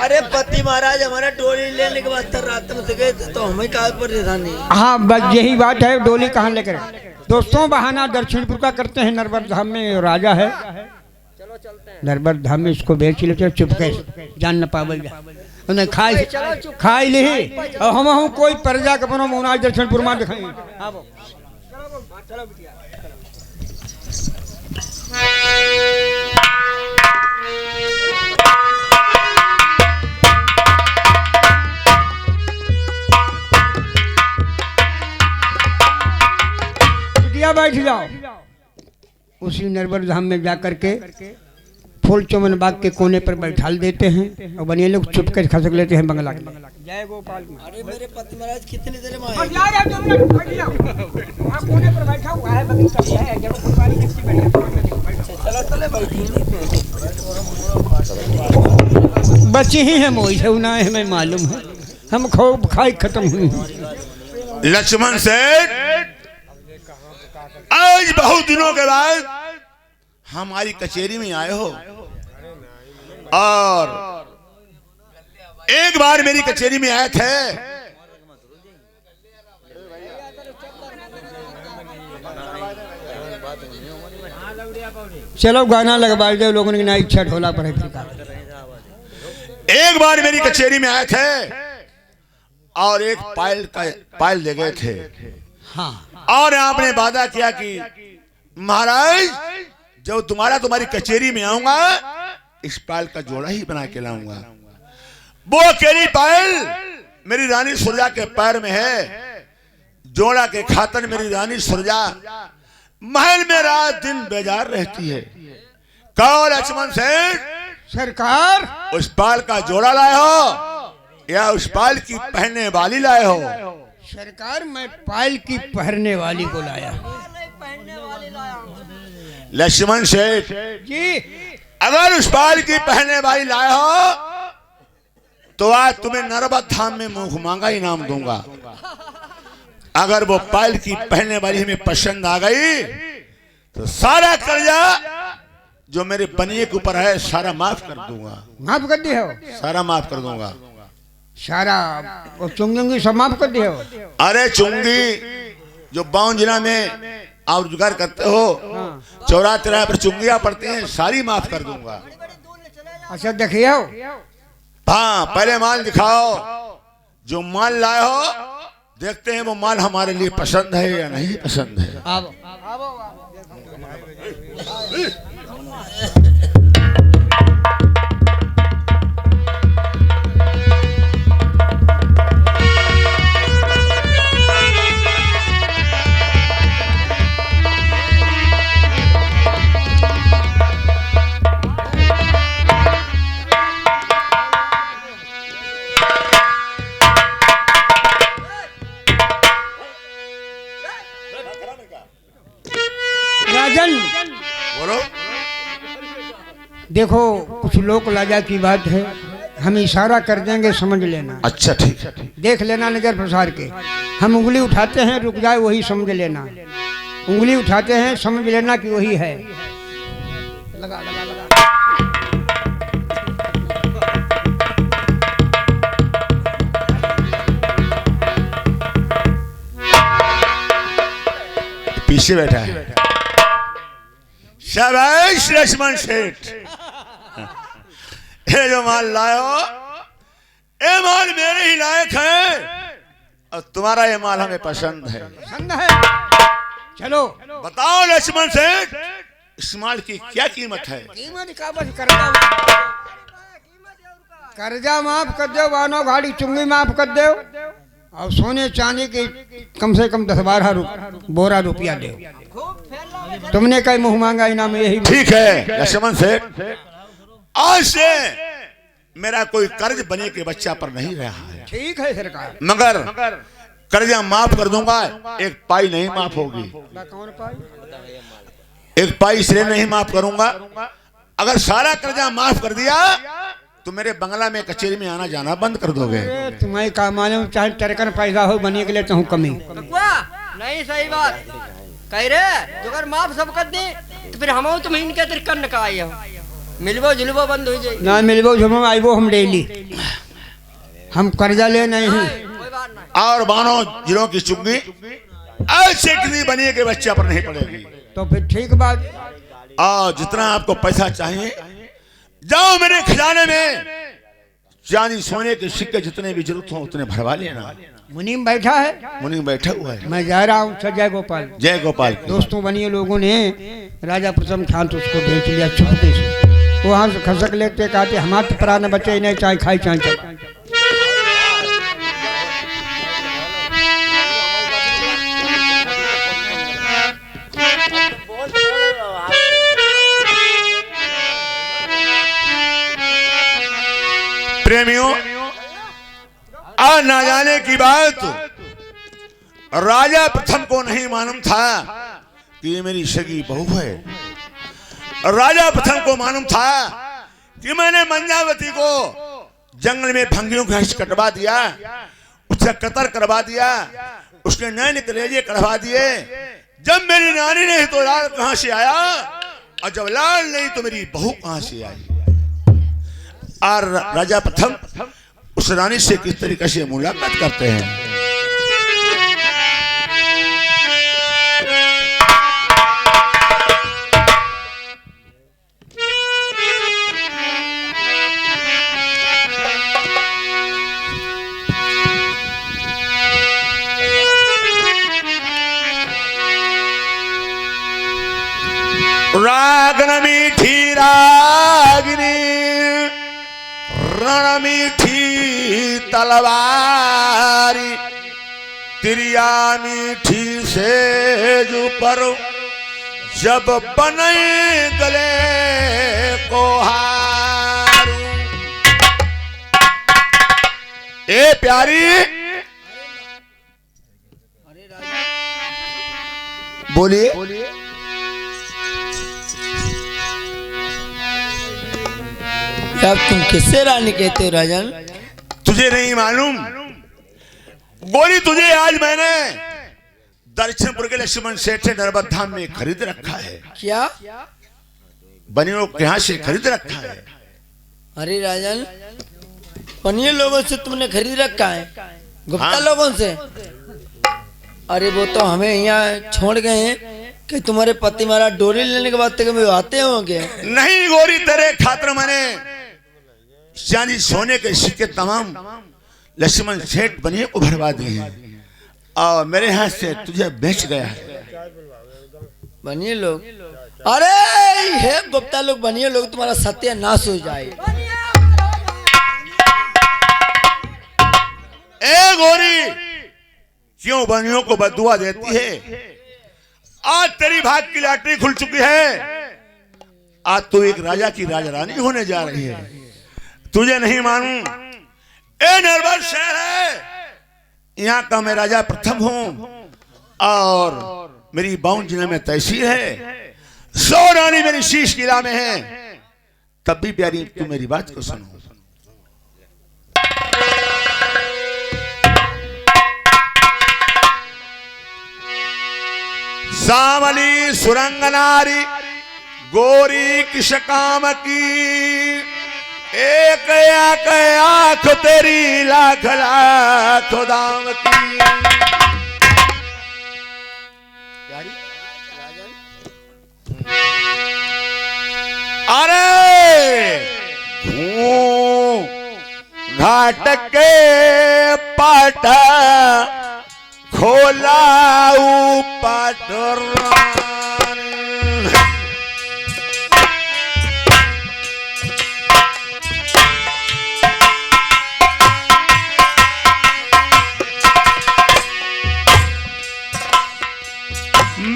अरे पति महाराज हमारा डोली लेने के बाद रात में गए तो हमें कहा पर रहनी। हाँ बस यही बात है, डोली कहाँ लेकर। दोस्तों बहाना दक्षिणपुर का करते हैं, नरवर धाम में राजा है, नरवर धाम में इसको भेज लेते चुपके जान न पावल जा। उन्हें खाई ली और हम कोई प्रजा के अपनो मुनाज दक्षिणपुर में दिखाई। बैठ जाओ। उसी नरवर धाम में जाकर के फूल चमन बाग के कोने पर बैठाल देते हैं और बनिए लोग चुपके खसक लेते हैं बंगला के। जय गोपाल। अरे मेरे पति महाराज कितनी देर में कोने पर बैठा हुआ है, बच्ची ही है मोई है ना हमें मालूम है, हम खूब खाई खत्म हुई। लक्ष्मण सेठ आज बहुत दिनों के बाद हमारी कचेरी में आए हो और एक बार मेरी कचेरी में आए थे। चलो गाना लगवा दो लोगों की ना इच्छा ढोला पर। एक बार मेरी कचेरी में आए थे और एक पायल ले गए थे। हाँ। और आपने वादा किया कि महाराज जब तुम्हारी कचेरी में आऊंगा इस पायल का जोड़ा ही बना के लाऊंगा। वो अकेली पायल मेरी रानी सुरजा के पैर में है। जोड़ा के खातर मेरी रानी सुरजा महल में रात दिन बेजार रहती है। कहो लक्ष्मण सेठ सरकार उस पायल का जोड़ा लाए हो या उस पायल की पहनने वाली लाए हो? सरकार मैं पायल की पहनने वाली को लाया। लक्ष्मण सेठ जी अगर उस पायल की पहनने वाली लाए हो तो आज तुम्हें नरवर धाम में मुंह मांगा इनाम दूंगा। अगर वो पायल की पहनने वाली हमें पसंद आ गई तो सारा कर्जा जो मेरे बनिए के ऊपर है सारा माफ कर दूंगा। माफ कर दी हो? सारा माफ कर दूंगा। सारा वो चुंगी सब माफ कर दी हो? अरे चुंगी जो बाउन जिला में आप रोजगार करते हो, चौरा तिराहे पर चुंगिया पड़ती हैं, सारी माफ कर दूंगा। अच्छा देखिए हो? हाँ पहले माल दिखाओ। जो माल लाए हो देखते हैं वो माल हमारे लिए पसंद है या नहीं पसंद है। अब राजन बोलो। देखो कुछ लोक लाजा की बात है, हम इशारा कर देंगे समझ लेना। अच्छा ठीक है। देख लेना नजर प्रसार के। हम उंगली उठाते हैं रुक जाए वही समझ लेना। उंगली उठाते हैं समझ लेना कि वही है। लगा लगा लगा। पीछे बैठा है। शाबाश लक्ष्मण सेठ, ये जो माल लाए हो ये माल मेरे ही लायक है और तुम्हारा ये माल हमें पसंद है। पसंद है? चलो बताओ लक्ष्मण सेठ इस माल की क्या कीमत है? कीमत का बस कर्जा माफ कर दो, वानो गाड़ी चुंगी माफ कर दो और सोने चांदी की कम से कम 10-12 बोरा रुपया दो। तुमने कई मुंह मांगा इनाम यही। ठीक है लक्ष्मण सेठ, आज से मेरा कोई कर्ज बने के बच्चा पर नहीं रहा है, ठीक है सरकार। मगर कर्जा माफ कर दूंगा, एक पाई नहीं माफ होगी। कौन पाई? एक पाई इसलिए नहीं माफ करूंगा, अगर सारा कर्जा माफ कर दिया तो मेरे बंगला में कचेरी में आना जाना बंद कर दोगे। अरे तुम्हारी का मालूम, चाहे टरकन पैदा हो बनी के लिए तो हूँ कमी। नहीं सही बात कह रे, जो अगर माफ सब कर दे तो फिर हम तुम इनके तिरकन का आई हो, मिलबो जुलबो बंद हो जाए। ना मिलबो झुमो आईबो हम डेली, हम कर्जा ले नहीं हैं। कोई बात नहीं। और बानो जिलों की चुंगी ऐसे किसी बनिए के बच्चा पर नहीं पड़ेगी। तो फिर ठीक बात। और जितना आपको पैसा चाहिए जाओ मेरे खजाने में, चांदी सोने के सिक्के जितने भी जरूरत हो उतने भरवा लेना। मुनीम बैठा है, मुनि बैठा हुआ है। मैं जा रहा हूँ जय गोपाल। जय गोपाल। दोस्तों बनिए लोगों ने राजा प्रथम खान तो उसको बेच लिया चुपके से, वहां से खसक लेते कहते हमारे प्राण बचे नहीं, चाहे खाई चाहे चल। प्रेमियों, ना जाने की बात राजा प्रथम को नहीं मालूम था कि ये मेरी सगी बहू है। राजा प्रथम को मालूम था कि मैंने मंजावती को जंगल में भंगियों के हंस कटवा दिया, उसका कतर करवा दिया, उसके नैन कलेजे कढ़वा दिए। जब मेरी नानी नहीं तो लाल कहां से आया, और जब लाल नहीं तो मेरी बहू कहां से आई। और राजा प्रथम उस रानी से किस तरीके से मुलाकात करते हैं। रागन मीठी रागिनी, रण मीठी तलवारी, तिरिया मीठी सेज पर जब बने गले को हारू। ए प्यारी बोलिए। अब तुम किससे रानी कहते हो राजन? तुझे नहीं मालूम गोरी, तुझे आज मैंने दक्षिणपुर के लक्ष्मण सेठ से नर्मदा धाम में खरीद रखा है। क्या? बनियों के यहाँ से खरीद रखा है। अरे राजन, पनिये लोगों से तुमने खरीद रखा है? गुप्ता हाँ। लोगों से? अरे वो तो हमें यहाँ छोड़ गए हैं कि तुम्हारे पति मारा डोली लेने के बाद तक में आते होंगे। नहीं गोरी, तेरे खातिर मैंने चांदी सोने के सिक्के तमाम लक्ष्मण सेठ बनिए को भरवा दिए हैं, और मेरे हाथ से तुझे बेच गया है। बनिए लोग? अरे हे गुप्ता लोग, बनिए लोग, तुम्हारा सत्यानाश हो जाए। ए गोरी, क्यों बनियों को बददुआ देती है? आज तेरी भाग की लॉटरी खुल चुकी है। आज तू एक राजा की राजरानी होने जा रही है। तुझे नहीं मानूं, ए नरवर शहर है, यहाँ का मैं राजा प्रथम हूं, और मेरी बाउन जिले में तहसील है, 100 रानी मेरी शीश किला में है। तब भी प्यारी तू मेरी बात को सुनो। सावली सुरंग नारी गोरी किस काम की, एक आंख तेरी लाख लाख दाम की। अरे घाट के पाट खोलाऊ पाटरान,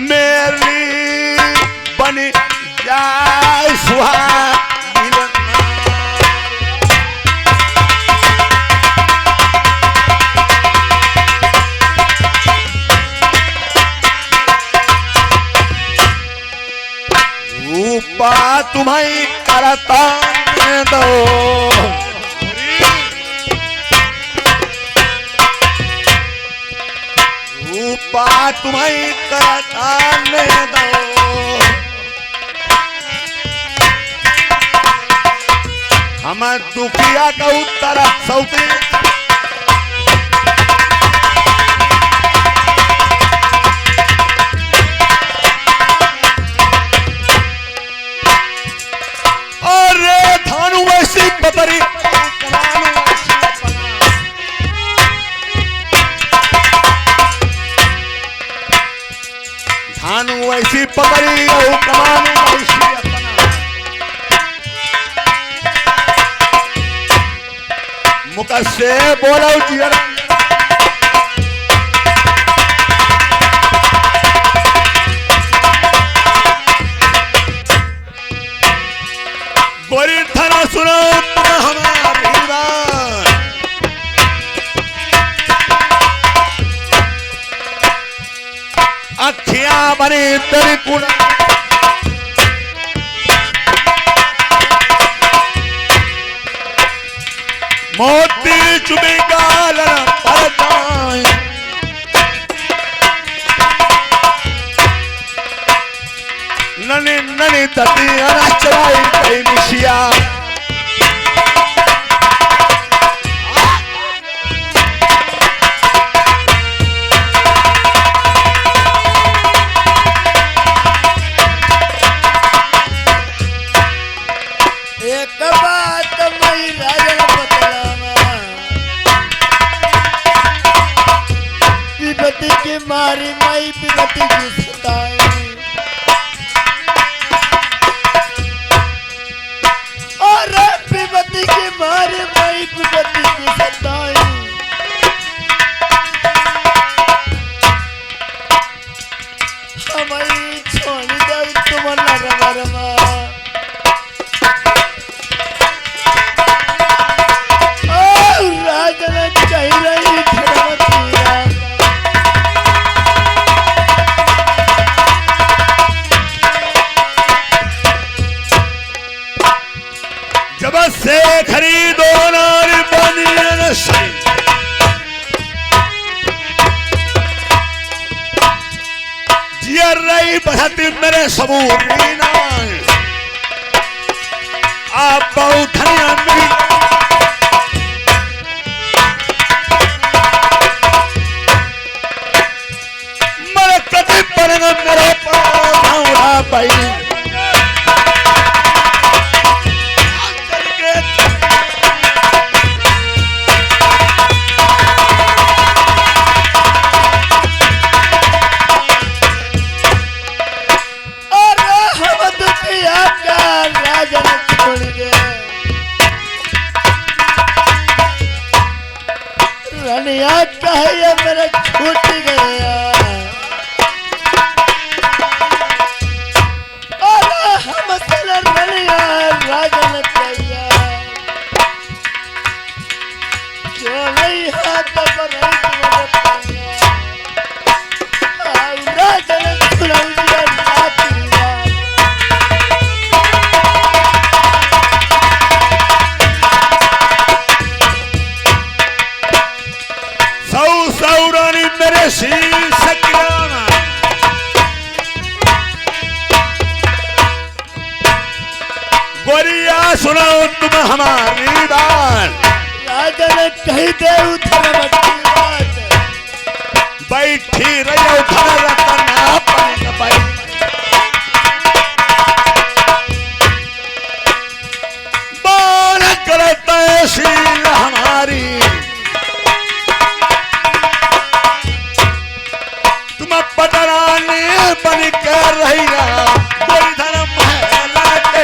मेरी बनी जाए सुहागिन। करताने दो। रूपा तुम्हें करताने दो। हम दुखिया का उत्तर सौती पतरी धानु वैसी पतरी कमानु वैसी मुख से बोलो जियर गोरी धना सुनो अखियां बनी तेरी कुड़ा मोती चुमी गाल परदाई ननी ननी तती अनाचराई कई मिशिया एक बात मई राजन बतलाना विपत्ति की मारी मई विपत्ति की सताई और विपत्ति की मारी मई विपत्ति की सताई हमारी छोड़ दे तुम्हारा रवा जब से खरीदो नारी बनियन से जियर रही बहती मेरे सबूरी नाय आप बहुत धनिया मेरे कति पर मेरे पाँव पाई रनिया कहे मेरा छूट गया और हम तेरा रनिया राजन कहिया जो नहीं हाथ पर राजन सुनाऊंगा सौरानी मेरे शीश किराना गोरिया सुनाओ तुम हमारी बात राजन कही दे उधर बात बैठी रही उधर रतना पानी बाई बान करता है शील हमारी पटरानी बन कर रही कोई धर्म महला के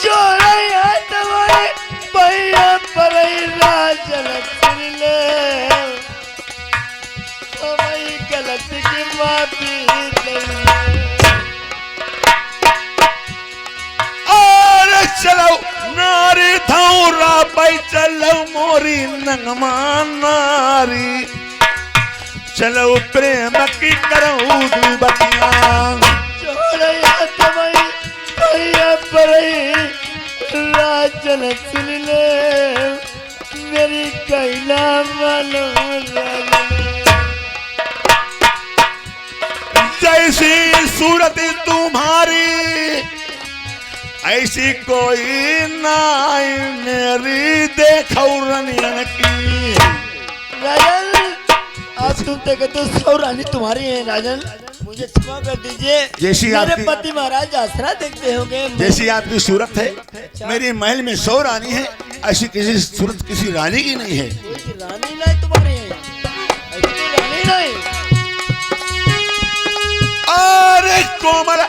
चोरैया तुम्हारे भैया पर राजन ले गलती की माफी चलो नारी धौरा पाई चलो मोरी नंगमा नारी चलो प्रेम की करो बतिया राजन सुन ले मेरी कैला मानो जैसी सूरत तुम्हारी ऐसी कोई नाई मेरी देखो रनियन की। राजन आप तुम तक तो सौ रानी तुम्हारी है राजन, मुझे क्षमा कर दीजिए। जैसी मेरे आपकी पति महाराज आसरा देखते होंगे। जैसी आपकी सूरत है मेरी महल में 100 रानी है, ऐसी किसी सूरत किसी रानी की नहीं है। कोई रानी नहीं तुम्हारी है, ऐसी रानी नहीं। अरे कोमल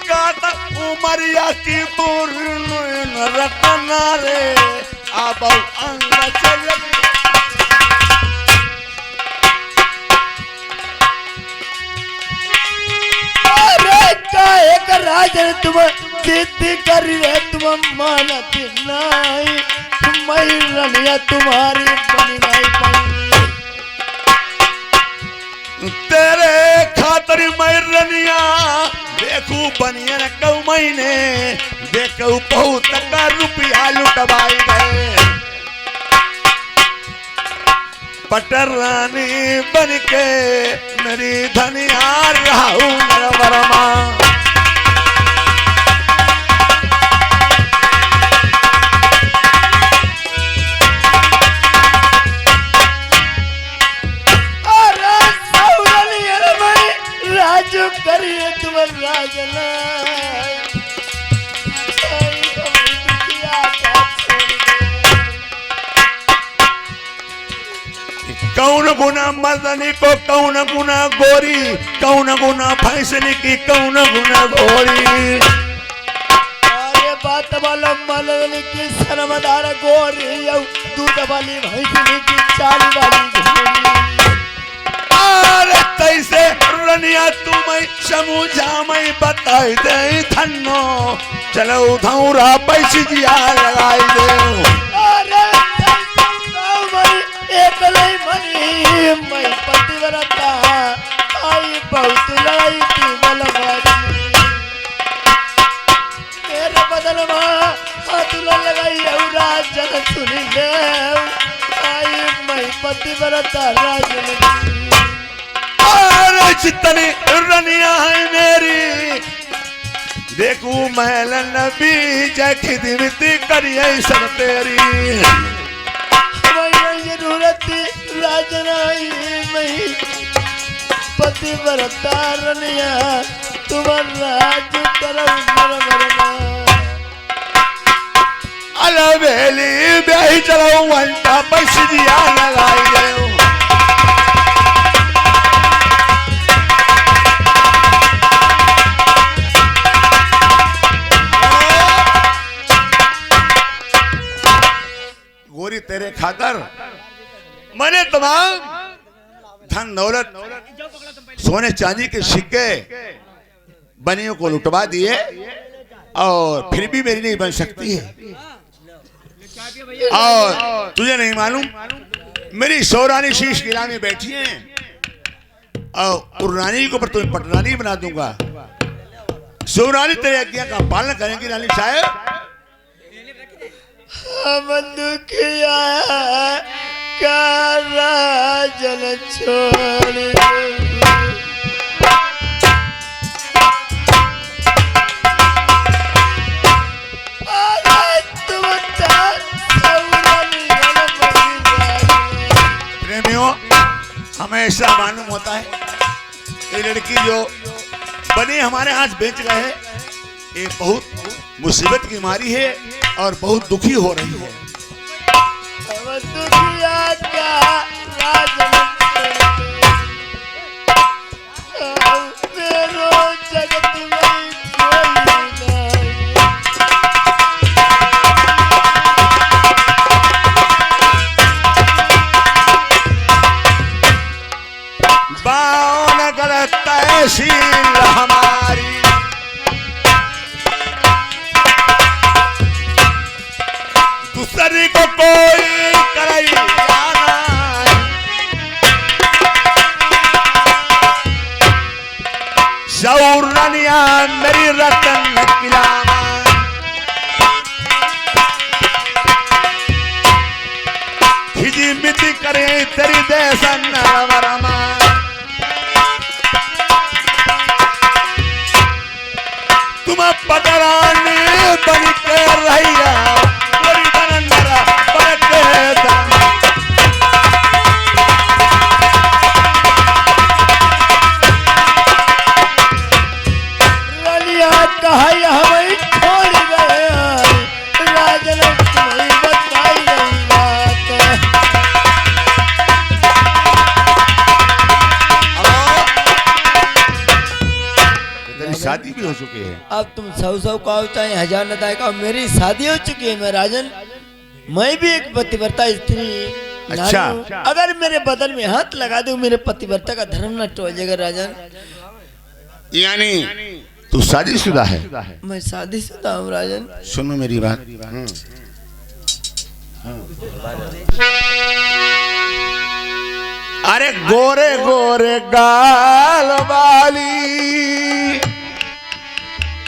गाता उमरिया की पूर्ण रतना रे अब अंग चल एक राजन तुम जिद कर रहे तुम मानत नहीं, मैं रनिया तुम्हारी बनी नहीं पाई। तेरे खातर मैं रनिया देखू बनियन कौ महीने देखू बहुत का रुपया लुटवाई गए पटर रानी बन के मेरी धनिया रहू नरवरमा। राजू करिए तुम राजन कौन गुना मर्दनी को कौन गुना गोरी कौन गुना फैसले की कौन गुना गोरी। अरे बात वाला मर्दनी की शर्मदार गोरी दूध वाली भैंसनी की चाल वाली घोड़ी। अरे तैसे रनिया तुम्हें समझा मैं बताई दे धन्नो चलो धौरा पैसे जिया लगाई दे। अरे एक नहीं मनी मैं पतिव्रता आई बहुत लड़ाई थी बलवारी मेरे बदल में हाथ लगाई राजन सुन ले आई मैं पतिव्रता राजन। अरे जितनी रनिया है मेरी देखू महल नबी जय खिदमती करिए सब तेरी जरूरत राजनाई नहीं पतिव्रता रनिया तुम्हारा राज अलवेली ब्याही चलाऊ घंटा पैसिया लगाई दे। गोरी तेरे खातर मैंने तमाम धन दौलत सोने चांदी के सिक्के बनियों को लुटवा दिए और फिर भी मेरी नहीं बन सकती है। और तुझे नहीं मालूम मेरी 100 रानी शीश किला में बैठी हैं और रानी को पर तुम्हें पटरानी बना दूंगा। 100 रानी तेरे आज्ञा का पालन करेंगी रानी साहब। हम दुखिया का राजन छोड़ प्रेमियों हमें ऐसा मालूम होता है ये लड़की जो बने हमारे हाथ बेच गए है ये बहुत मुसीबत की मारी है और बहुत दुखी हो रही है। दुखिया का राजन जगत में बावन गलत तहसील हमारी तेरी देसन वरमा तुम पटरानी बन के रहिया गोरी बनंदरा बन के दाम रलिया कहाई हमें छोड़ गए राजन तुम्हें बताई गई बात। तेरी शादी भी हो चुकी है। अब तुम सौ का चाहे हजार नदाय का मेरी शादी हो चुकी है। मैं राजन मैं भी एक पतिव्रता स्त्री अच्छा। नारी हूं। अगर मेरे बदन में हाथ लगा दूं मेरे पतिव्रता का धर्म नष्ट हो जाएगा राजन। यानी तू शादीशुदा है। मैं शादीशुदा हूँ राजन। सुनो मेरी बात। अरे गोरे गोरे गाल वाली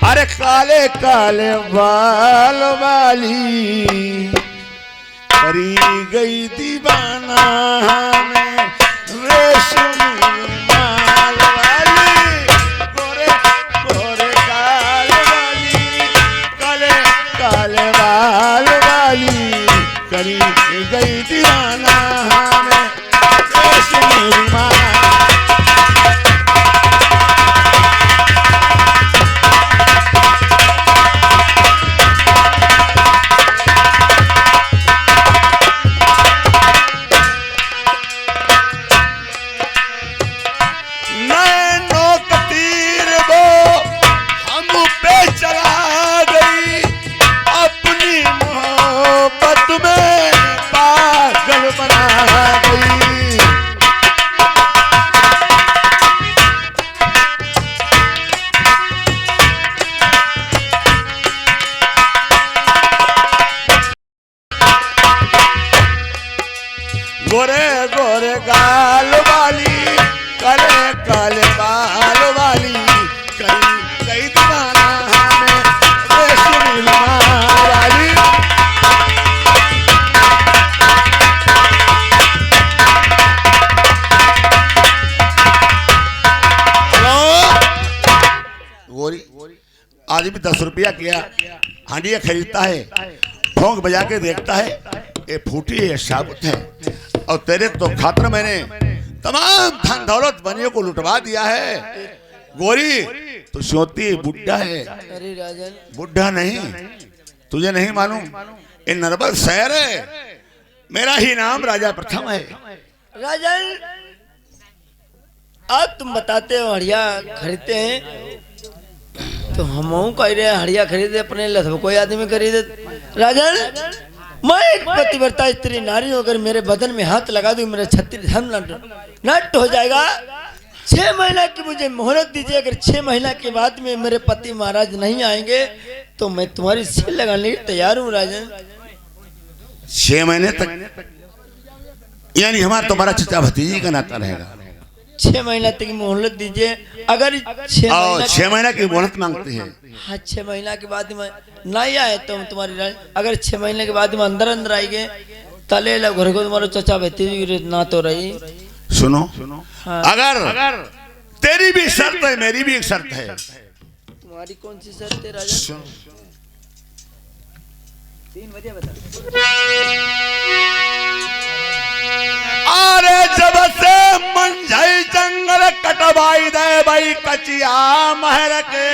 अरे काले काले बाल वाली करी गई दीवाना हमें रेशमी माल वाली गोरे गोरे गाल वाली काले काले बाल वाली करी गई दीवाना हमें रेशमी माल गोरे गोरे गाल वाली काले काले बाल वाली कई कई दीवाना हमें रेशमी माल वाली। हेलो गोरी आदमी 10 रुपया किया हांडिया खरीदता है ठोंक बजा के देखता है ये फूटी है साबुत है और तेरे तो खातर मैंने तमाम धन दौलत बनियों को लुटवा दिया है। गोरी तू सोती बुढ़ा है। अरे राजन बुढ़ा नहीं तुझे नहीं मालूम ये नर्बल शहर है मेरा ही नाम राजा प्रथम है। राजन अब तुम बताते हो हड़िया खरीदते हैं तो हम कह रहे हड़िया खरीदे अपने लिए कोई आदमी खरीदे। राजन मैं एक पतिव्रता स्त्री नारी हूं। अगर मेरे बदन में हाथ लगा दूं मेरा छत्तीस धर्म नष्ट हो जाएगा। 6 महीना की मुझे मोहलत दीजिए। अगर 6 महीना के बाद में मेरे पति महाराज नहीं आएंगे तो मैं तुम्हारी सिर लगाने के लिए तैयार हूँ राजन। 6 महीने तक यानी हमारा तुम्हारा चचा भतीजी का नाता रहेगा। 6 महीना तक मोहलत दीजिए। अगर 6 महीना की मोहलत मांगते हैं। हाँ 6 महीना के बाद में नहीं आए तो तुम्हारी अगर 6 महीने के बाद में अंदर आएंगे तले घर को तुम्हारा चचा भतीजी ना तो रही। सुनो हाँ। अगर तेरी भी शर्त है मेरी भी एक शर्त है। तुम्हारी कौन सी शर्त है राजा? 3 बजे बता। अरे जब से मंझई जंगल कटवाई दे भाई कचिया महर के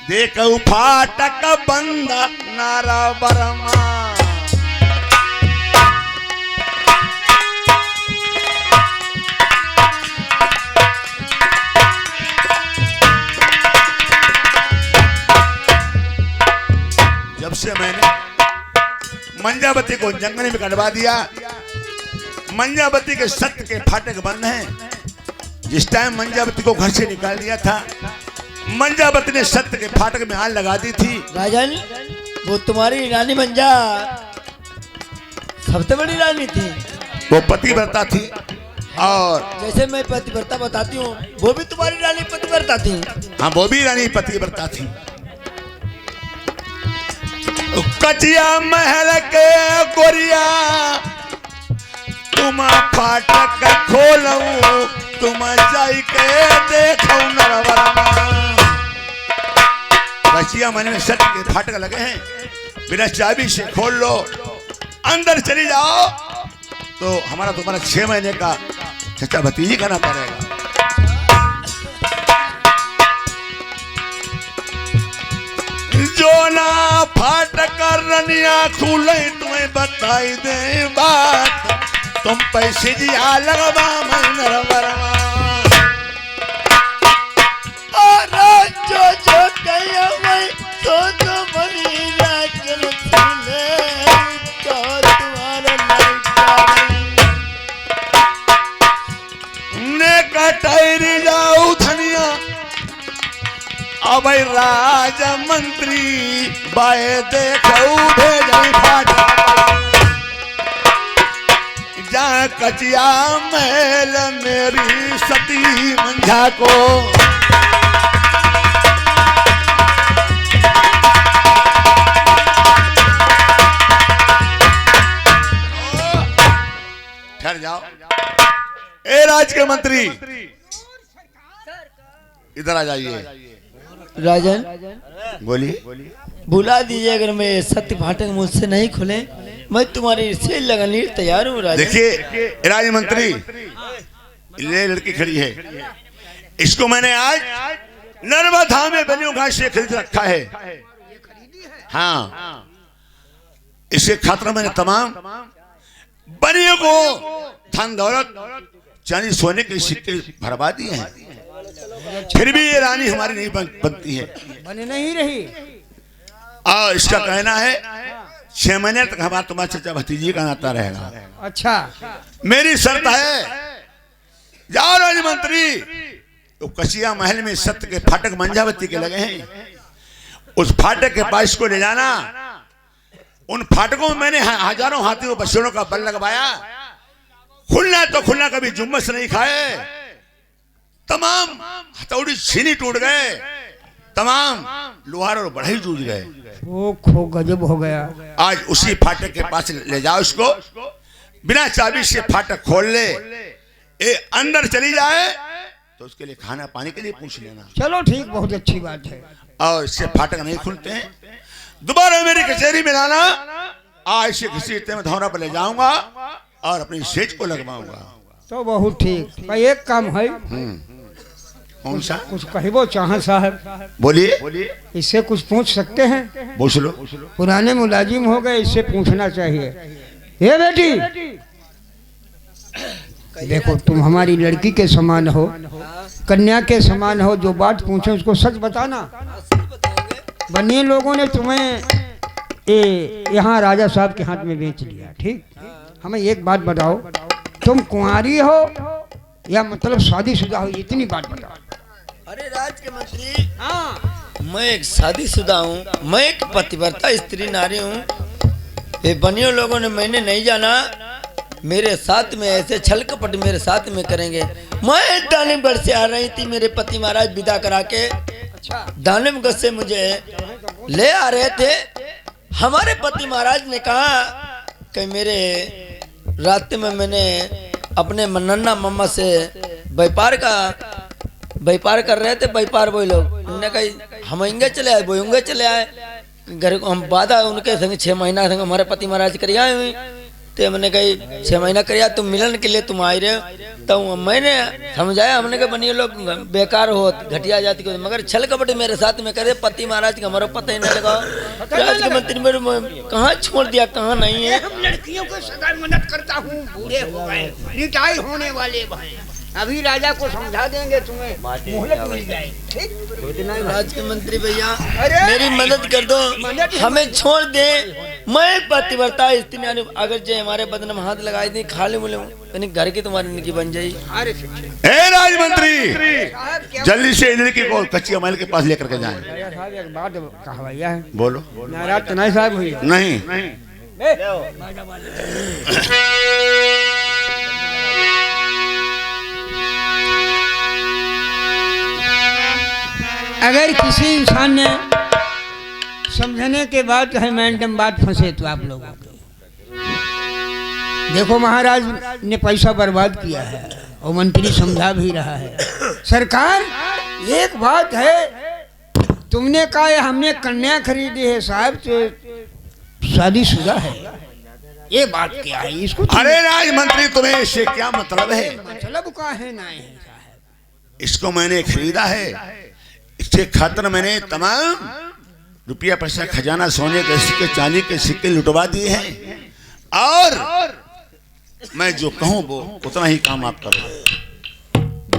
देखो फाटक बंद नारा बरमा। जब से मैंने मंजावती को जंगल में कटवा दिया मंजावती के सत्य के फाटक बंद हैं। जिस टाइम मंजावती को घर से निकाल दिया था मंजावती ने सत्य के फाटक में आग लगा दी थी। राजन वो तुम्हारी रानी मंजा सबसे बड़ी रानी थी। वो पतिव्रता थी और जैसे मैं पतिव्रता बताती हूँ वो भी तुम्हारी रानी पतिव्रता थी। हाँ वो भी रानी पतिव्रता थी। कचिया महल के गोरिया तुम फाटक खोलूं तुम जाई के देखो नरवरमा। बचिया मन में सत्य के फाटक लगे हैं, बिना चाबी से खोल लो, अंदर चली जाओ तो हमारा तुम्हारा 6 महीने का चचा भतीजी का नाता रहेगा। जो ना फाटक रनिया खुले तुम्हें बताई दे बात, तुम पैसे दिया लगवा मैं नरवरमा। और जो कहियो मैं तो बनी राजन सुने तो तुम्हारा ने कटाई जाऊ धनिया अब राज मंत्री बाए देखो भेजई फाटक जा कचिया महल मेरी सती मंझा को। ठहर जाओ। ए राज के मंत्री इधर आ जाइए। राजन बोलिए। बुला दीजिए, अगर मैं सत्य फाटक मुझसे नहीं खुले मैं तुम्हारी सेल लगाने तैयार हूँ। राजन देखिए राज्य मंत्री, ये लड़की खड़ी है, इसको मैंने आज नर्मदा में बनियों घास से खरीद रखा है। हाँ, इसके खातिर मैंने तमाम बनियों को धन दौलत चांदी सोने के सिक्के भरवा दिए हैं, फिर भी ये रानी हमारी नहीं बनती है, बने नहीं रही। और इसका कहना है 6 महीने तक हमारा तुम्हारा चचा भतीजी का नाता रहेगा। अच्छा, मेरी शर्त है, जाओ राज मंत्री, तो कचिया महल में सत्य के फाटक मंजावती के लगे हैं, उस फाटक के पास को ले जाना। उन फाटकों में मैंने हजारों हाथियों बछड़ों का बल लगवाया, खुलना तो खुलना, कभी जुम्मस नहीं खाए, तमाम हथौड़ी छीनी टूट गए, तमाम लोहार और बढ़ई जूझ गए। वो खो गजब हो गया। आज उसी फाटक के पास ले जाओ उसको, बिना चाबी से फाटक खोल ले, ए अंदर चली जाए तो उसके लिए खाना पानी के लिए पूछ लेना। चलो ठीक, बहुत अच्छी बात है। और इससे फाटक नहीं खुलते हैं, दोबारा मेरी कचहरी में लाना। आज से किसी में धौरा पर ले जाऊंगा और अपनी सेज को लगवाऊंगा। तो बहुत ठीक। भाई एक काम है, कौन सा? कुछ कहबो चाह साहब? बोलिए। इससे कुछ पूछ सकते हैं? पूछ लो। पुराने मुलाजिम हो गए, इससे पूछना चाहिए। ये बेटी, देखो तुम हमारी लड़की के समान हो, कन्या के समान हो, जो बात पूछे उसको सच बताना। बनिए लोगों ने तुम्हें यहाँ राजा साहब के हाथ में बेच लिया, ठीक? हमें एक बात बताओ, तुम कुंवारी हो या मतलब शादीशुदा हो, इतनी बात बताओ। अरे राज के मंत्री, हाँ, मैं एक शादीशुदा हूँ, मैं एक पतिव्रता स्त्री नारी हूँ। ये बनियों लोगों ने मैंने नहीं जाना, मेरे साथ में ऐसे छल कपट मेरे साथ में करेंगे। मैं दानिमगढ़ से आ रही थी, मेरे पति महाराज विदा करा के दानिमगढ़ से मुझे ले आ रहे थे। हमारे पति महाराज ने कहा कि मेरे रास्ते में मैंने अपने नन्ना मम्मा से व्यापार कर रहे थे, व्यापार वही लोग, उन्होंने कहा हम इंगे चले आए, वो इंगे चले आए, घर को हम वादा उनके संग 6 महीना संग हमारे पति महाराज कर आए हुई, तो मैंने कही 6 महीना करिया, तुम मिलन के लिए तुम आए रहे। तो मैंने समझाया, हमने कहा बनिए लोग बेकार हो, घटिया जाति को, मगर छल कपट मेरे साथ में करे, पति महाराज का हमारा पता ही नहीं लगा। राज के मंत्री मेरे कहाँ छोड़ दिया, कहाँ नहीं है। हम लड़कियों को सदा मदद करता हूँ, बूढ़े हो गए, रिटायर होने वाले भाई, अभी राजा को समझा देंगे, तुम्हें मोहलत मिल जाएगी, ठीक? राज के मंत्री भैया, अरे! मेरी मदद कर दो, हमें छोड़ दे। मैं पतिव्रता स्त्री, अगर जो हमारे बदन में हाथ लगाई दी, खाली मुले यानी घर की तुम्हारी निकी बन जाई। अरे ए राजमंत्री, जल्दी से लड़की को कच्ची महल के पास लेकर के जाएं। साहब एक बात कहवाइया है, बोलो। नाराज तो नहीं साहब हुई? नहीं। अगर किसी इंसान ने समझने के बाद है मैंडम बात फंसे तो आप लोगों की देखो महाराज ने पैसा बर्बाद किया है और मंत्री समझा भी रहा है। सरकार एक बात है, तुमने कहा है हमने कन्या खरीदी है साहब, तो शादीशुदा है, ये बात क्या है? इसको अरे राजमंत्री तुम्हें इससे क्या मतलब है? मतलब का है ना है साहब, इसको मैंने खरीदा है, इसके खातिर मैंने तमाम रुपया पैसा खजाना सोने के सिक्के चांदी के सिक्के लुटवा दिए हैं, और मैं जो कहूँ वो उतना ही काम आप करो।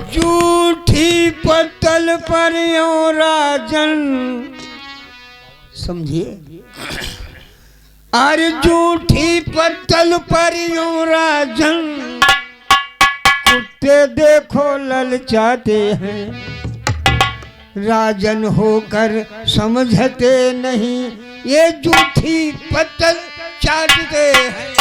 झूठी पत्तल पर यूं राजन, समझिए, अरे झूठी पत्तल पर यूं राजन, कुत्ते देखो ललचाते हैं, राजन होकर समझते नहीं, ये झूठी पत्तल चाटते हैं।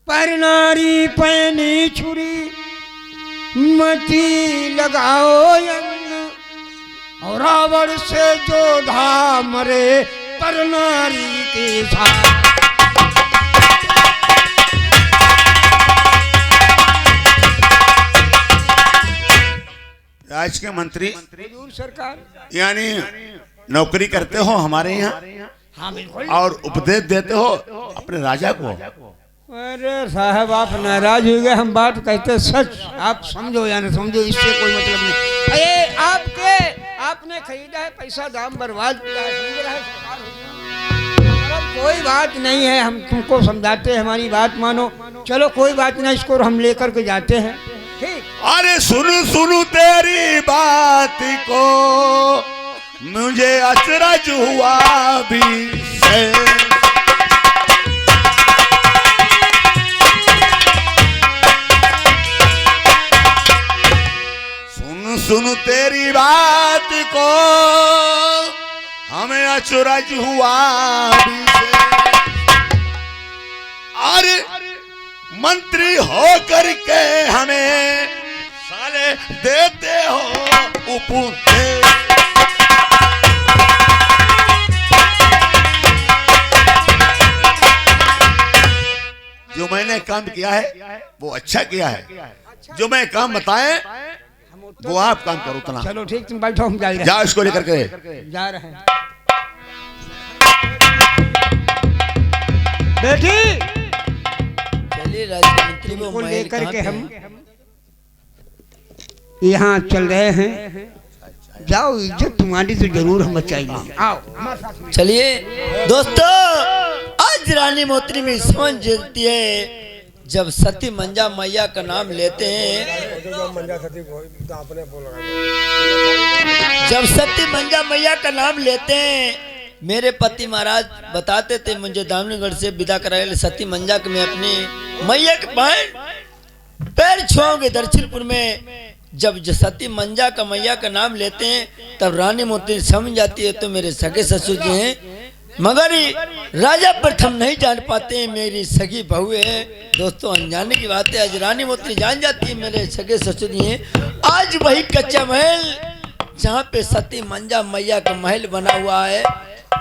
पर नारी पैनी छुरी मती लगाओ यंग, और रावण से जोधा मरे पर नारी के साथ। राज के मंत्री सरकार, यानी नौकरी करते हो हमारे यहाँ, हाँ बिल्कुल, और उपदेश देते हो अपने राजा को। अरे साहब आप नाराज हो गए, हम बात कहते सच, आप समझो या ना समझो इससे कोई मतलब नहीं। अरे आपने खरीदा है, पैसा दाम बर्बाद किया है, समझ रहा है सरकार, अब कोई बात नहीं है, हम तुमको समझाते हैं, हमारी बात मानो, चलो कोई बात नहीं, इसको हम लेकर के जाते हैं, ठीक। अरे सुनु तेरी बात को, मुझे अचरज हुआ भी से। सुन तेरी बात को, हमें अचरज हुआ भी से। अरे मंत्री हो करके हमें साले देते हो उपदेश। जो मैंने काम किया है वो अच्छा किया है, जो मैं काम बताए वो आप काम करो उतना। चलो ठीक, तुम बैठो, हम जा रहे हैं। जाओ इसको लेकर के जा रहे हैं। बेटी, चलिए राज्य मंत्री को लेकर के हम यहाँ चल रहे हैं, जाओ, इज्जत तुम्हारी तो जरूर हम बचाएंगे, आओ। चलिए दोस्तों, आज रानी मोत्री में समझ जलती है, जब सती मंजा मैया का नाम लेते हैं, जब सती मंजा मैया का नाम लेते हैं, मेरे पति महाराज बताते थे, मुझे दामनीगढ़ से विदा कराए सती मंजा के मैं अपनी मैया के पैर छुआऊंगे दक्षिणपुर में। जब सती मंजा का मैया का नाम लेते हैं, तब रानी मोती समझ जाती है तो मेरे सगे ससुर जी हैं, मगर राजा प्रथम नहीं जान पाते मेरी सगी बहू है। दोस्तों अनजाने की बात है, आज रानी मोती जान जाती है मेरे सगे ससुर जी हैं। आज वही कच्चा महल जहाँ पे सती मंजा मैया का महल बना हुआ है,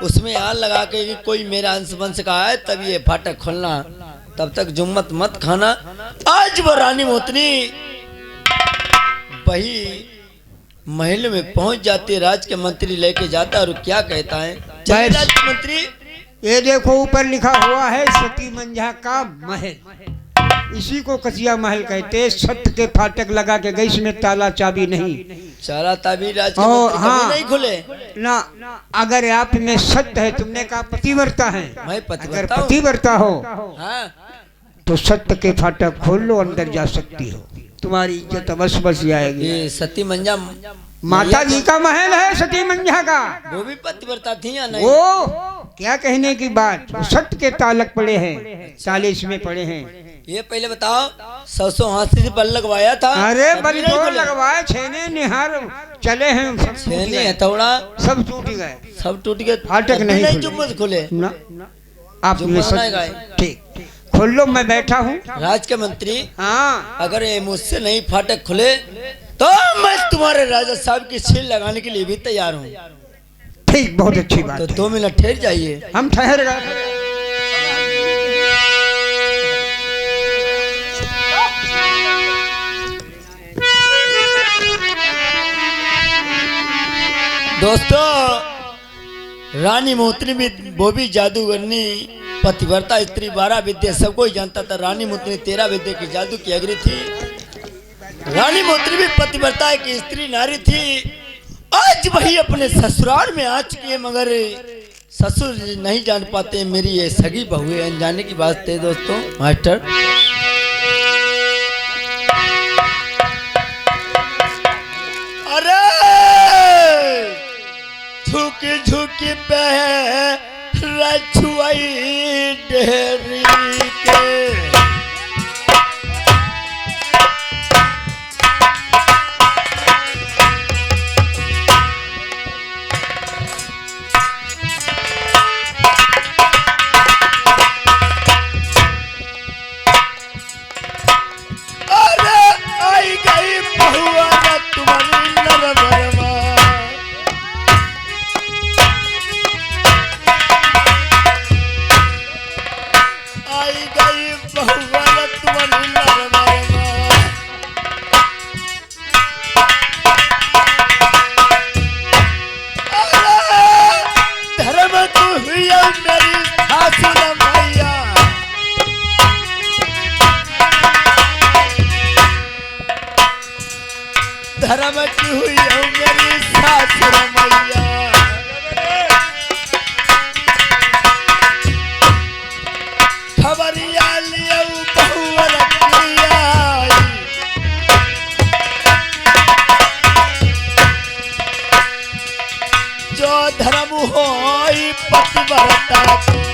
उसमें आग लगा के कि कोई मेरा अंश वंश का है तब ये फाटक खोलना, तब तक जुम्मत मत खाना। आज वो रानी मोतनी वही महल में पहुंच जाती है, राज के मंत्री लेके जाता है और क्या कहता है, चलिए राज के मंत्री। ये देखो ऊपर लिखा हुआ है सती मंजा का महल, इसी को कसिया महल कहते हैं। सत्य के फाटक लगा के गई, इसमें ताला चाबी नहीं, सारा ताबीर राज के मंत्री कभी नहीं खुले ना। अगर आप में सत्य है, तुमने कहा पतिव्रता है, मैं अगर पतिव्रता हूं। पतिव्रता हो हाँ, तो सत्य के फाटक खोल लो, अंदर जा सकती हो, तुम्हारी इज्जत अवश्य बच जाएगी। ये सती मंजा माता जी का महल है सती मंजा का, वो भी पतिव्रता थी या नहीं? वो क्या कहने की बात, वो सत्य के तालक पड़े हैं, 40 में पड़े हैं। ये पहले बताओ, 100 हाथी से बल लगवाया था? अरे तभी नहीं बल खुले। लगवाए, छेने निहार चले हैं, सब टूट छेने गए, हथौड़ा सब टूट गए, सब टूट गए, फाटक नहीं खुले। जुम्मत खुले ना आप जो में माना सत्य, है। ठीक, खोल लो, मैं बैठा हूँ। राज के मंत्री, हाँ अगर ये मुझसे नहीं फाटक खुले तो मैं तुम्हारे राजा साहब की सील लगाने के लिए भी तैयार हूँ। ठीक, बहुत अच्छी बात तो है। 2 मिनट ठहर जाइए। हम ठहर गए। दोस्तों, रानी मोहिनी भी वो भी जादूगरनी पतिव्रता स्त्री 12 विद्या सबको ही जानता था। रानी मोहिनी 13 विद्या की जादू की अग्री थी। रानी मोहिनी भी पतिव्रता की स्त्री नारी थी। आज वही अपने ससुराल में आ चुकी है, मगर ससुर नहीं जान पाते मेरी ये सगी बहू है। अनजाने की बात है दोस्तों। मास्टर अरे झुकी झुकी पे रछुआई डेहरी के अरे आई गई बहुआ तुम्हारी नरबरमा। आई गई बहुआ तुम्हारी नरबरमा। अरे धर्म तू हुई मेरी सासुर मैया। धर्म की हुई मेरी सासुर मैया। खबरिया लियो बहुवर किया। जो धर्म होई पतिव्रता की।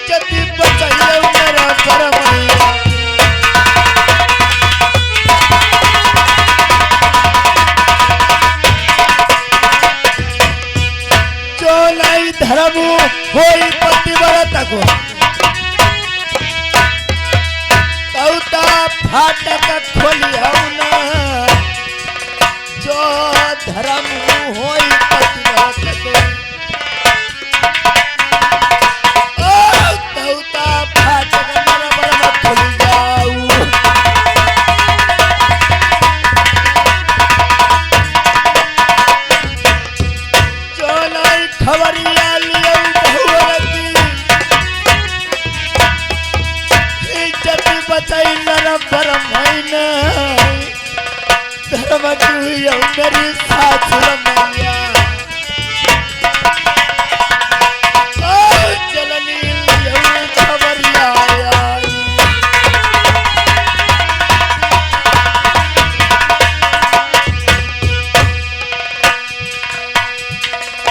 जति बचाइए मेरा परमैया। जो नहीं धर्म होई पतिव्रता को। तौता फाटक खोलिया ना। जो धर्म होई पतिव्रता को। तौता फाटक मेरा बड़ा खोल जाऊ। जो नहीं खबरिया लियो बहुवर की। इज्जत बचाई नरबर मैना। धर्म की हुई मेरी सासुर मैया। चलनी लियो खबरिया आई।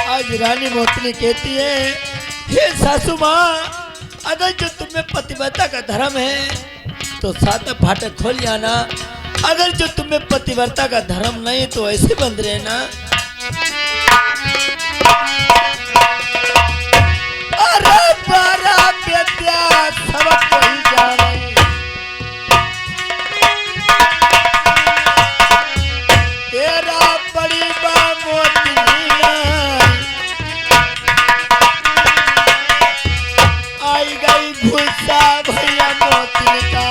आज रानी मोहिनी कहती है, हे सासू माँ, अगर जो तुम्हें पतिव्रता का धर्म है तो 7 फाटक खोल जाना। अगर जो तुम्हें पतिव्रता का धर्म नहीं तो ऐसे बंद रहना। अरे 12 विद्या सब कोई जाने। तेरा बड़ी बा मोती आई गई गुस्सा भैया मोती का।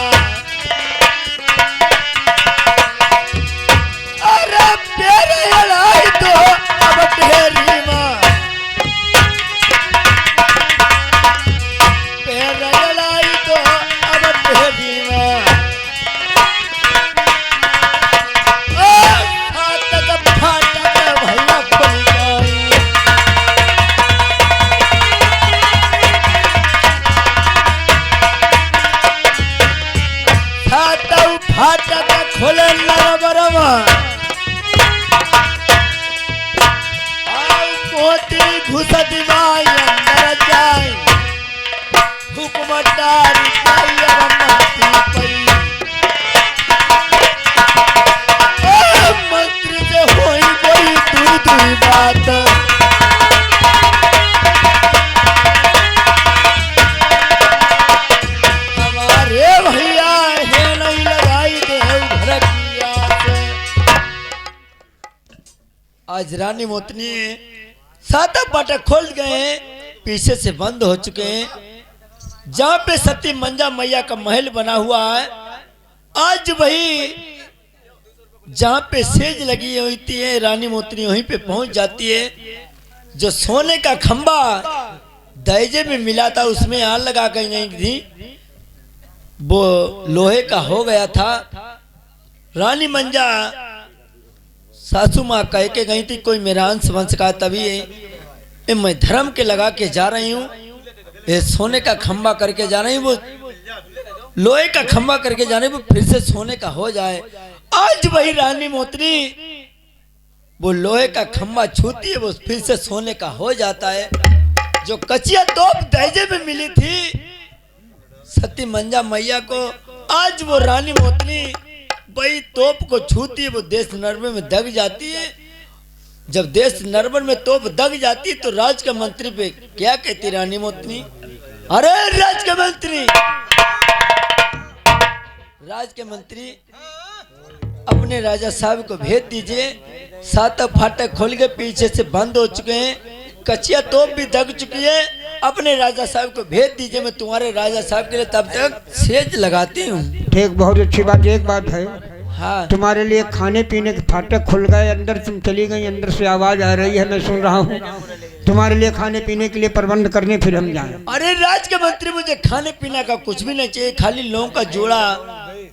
अरे तेरे लड़ाई तो अब ढेरी माँ। तेरे लड़ाई तो अब ढेरी माँ। फाटक फाटक भैया खुल गई। फाटक खोले नरबरमा। मोती घुसत बाई अंदर जाए। हुकुमदार मंत्री से होई कोई दूर बात। हमारे भैया आज रानी मोतनी सातों फाटक खोल गए हैं, पीछे से बंद हो चुके हैं। जहाँ पे सती मंजा मैया का महल बना हुआ है, आज वही जहाँ पे सेज लगी होती है रानी मोतनी वहीं पे पहुंच जाती है। जो सोने का खंबा दहेजे में मिला था उसमें आग लगा कर नहीं थी, वो लोहे का हो गया था। रानी मंजा सासू माँ कह के गई थी कोई मेरा अंश वंश का, तभी ये मैं धर्म के लगा के जा रही हूँ, ये सोने का खंबा करके जा रही हूँ, वो लोहे का खंबा करके जाने वो फिर से सोने का हो जाए। आज वही रानी मोतनी वो लोहे का खंबा छूती है, वो फिर से सोने का हो जाता है। जो कचिया तोप दहेजे में मिली थी सती मंजा मैया को, आज वो रानी मोतनी वही तोप को छूती है, वो देश नरबे में दग जाती है। जब देश नरबन में तोप दग जाती है तो राज के मंत्री पे क्या कहती रानी मोतनी, अरे राज के मंत्री, राज के मंत्री अपने राजा साहब को भेज दीजिए, सातों फाटक खोल के पीछे से बंद हो चुके हैं, कचिया तोप भी दग चुकी है, अपने राजा साहब को भेज दीजिए, मैं तुम्हारे राजा साहब के लिए तब तक सेज लगाती हूँ। ठीक, बहुत अच्छी बात। एक बात है, हाँ तुम्हारे लिए खाने पीने के फाटक खुल गए, अंदर तुम चली गई, अंदर से आवाज आ रही है, मैं सुन रहा हूँ। तुम्हारे लिए खाने पीने के लिए प्रबंध करने फिर हम जाएं। अरे राज के मंत्री, मुझे खाने पीने का कुछ भी नहीं चाहिए, खाली लोगों का जोड़ा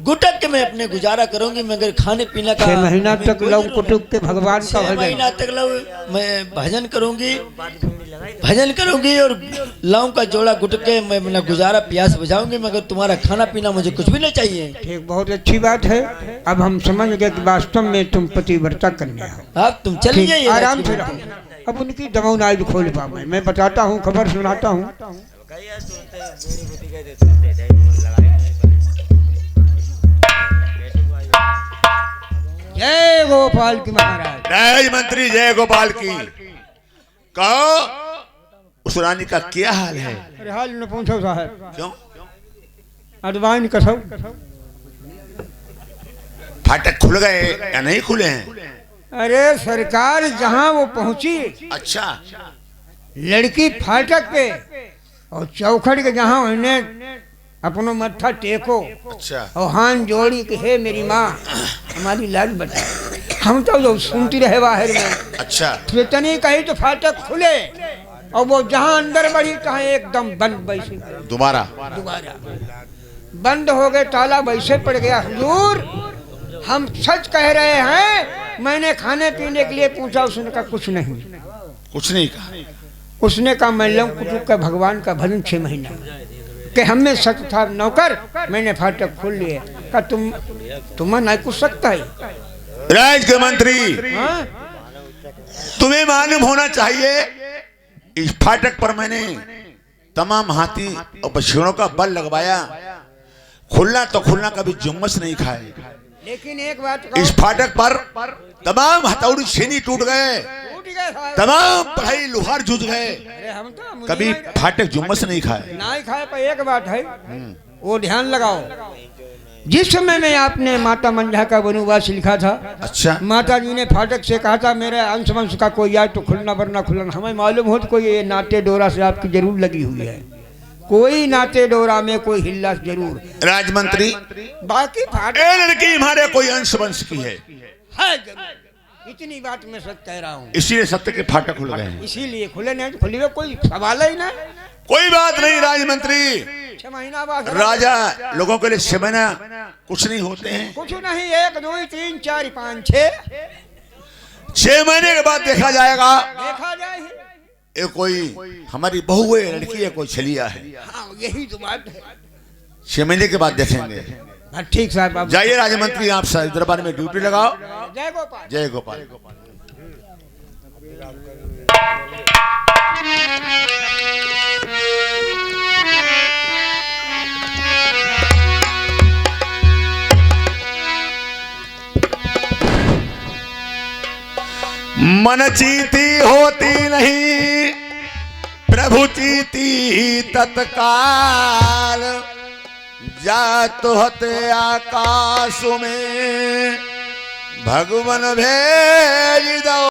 गुटक के मैं अपने गुजारा करूंगी, मगर खाने पीने का 6 महीना तक लव कुटुक के भगवान का 6 महीना तक लव मैं भजन करूंगी और लव का जोड़ा गुटक के मैं अपना गुजारा प्यास बुझाऊंगी, मगर तुम्हारा खाना पीना मुझे कुछ भी नहीं चाहिए। ठीक, बहुत अच्छी बात है। अब हम समझ गए कि वास्तव में तुम पतिव्रता कन्या हो। अब तुम चली जाइए आराम से रहो। अब उनकी दमौनाई भी खोल पाऊँ, मैं बताता हूँ, खबर सुनाता हूँ। जय गोपाल की महाराज। जय मंत्री जय गोपाल की। कहो उस रानी का क्या हाल है? अरे हाल न पूछो साहब, क्यों? अडवाइन कसो। फाटक खुल गए या नहीं खुले हैं? अरे सरकार जहाँ वो पहुंची, अच्छा, लड़की फाटक पे और चौखट के जहाँ उन्हें अपनो मत्था टेको अच्छा, और हाथ जोड़ी कि हे मेरी माँ हमारी लाज बता। हम तो जो सुनती रहे बाहर में, अच्छा, इतनी कही तो फाटक खुले और वो जहाँ अंदर बढ़ी तहाँ एकदम बंद, वैसे दोबारा दोबारा बंद हो गए, ताला वैसे पड़ गया। हुजूर हम सच कह रहे हैं, मैंने खाने पीने के लिए पूछा, उसने कहा कुछ नहीं। कुछ नहीं कहा? उसने कहा मैं लव कुटुक का भगवान का भजन 6 महीना कि हमें सच था नौकर, मैंने फाटक खोल लिए। का तुम्हें नहीं कुछ सकता है? राज के मंत्री, हाँ? तुम्हें मालूम होना चाहिए इस फाटक पर मैंने तमाम हाथी और बछड़ों का बल लगवाया, खुलना तो खुलना, कभी जुम्मस नहीं खाए। लेकिन एक बात इस फाटक पर तमाम हथौड़ी छेनी टूट गए, तमाम पढ़ाई लोहार जूझ गए, हम तो कभी फाटक जुम्मस नहीं खाए। नहीं खाए। पर एक बात है, वो ध्यान लगाओ, जिस समय में आपने माता मंझा का वनवास लिखा था, अच्छा, माता जी ने फाटक से कहा था मेरे अंश वंश का कोई आए तो खुलना वरना खुलना। हमें मालूम हो तो कोई ये नाते डोरा से आपकी जरूर लगी हुई है, कोई नाते डोरा में कोई हिल्ला जरूर। राजमंत्री, बाकी फाटक ये लड़की हमारे कोई अंश वंश की है, इतनी बात मैं सच कह रहा हूँ, इसीलिए सत्य के फाटक खुल गए हैं। इसीलिए खुले नहीं, खुले कोई सवाल ही ना। कोई बात नहीं राजमंत्री, 6 महीना बाद राजा लोगों के लिए 6 महीना कुछ नहीं होते हैं। कुछ नहीं, 1 2 3 4 5 6 6 महीने के बाद देखा जाएगा देखा जाए। ये कोई हमारी बहू है, लड़की है, कोई छलिया है। हाँ, यही तो बात है। 6 महीने के बाद देखेंगे। हाँ, ठीक साहब, आप जाइए राजमंत्री, आप दरबार में ड्यूटी लगाओ। जय गोपाल। जय गोपाल। मन चीती होती नहीं, प्रभु चीती तत्काल, जात होते आकाश में भगवन भेज दो,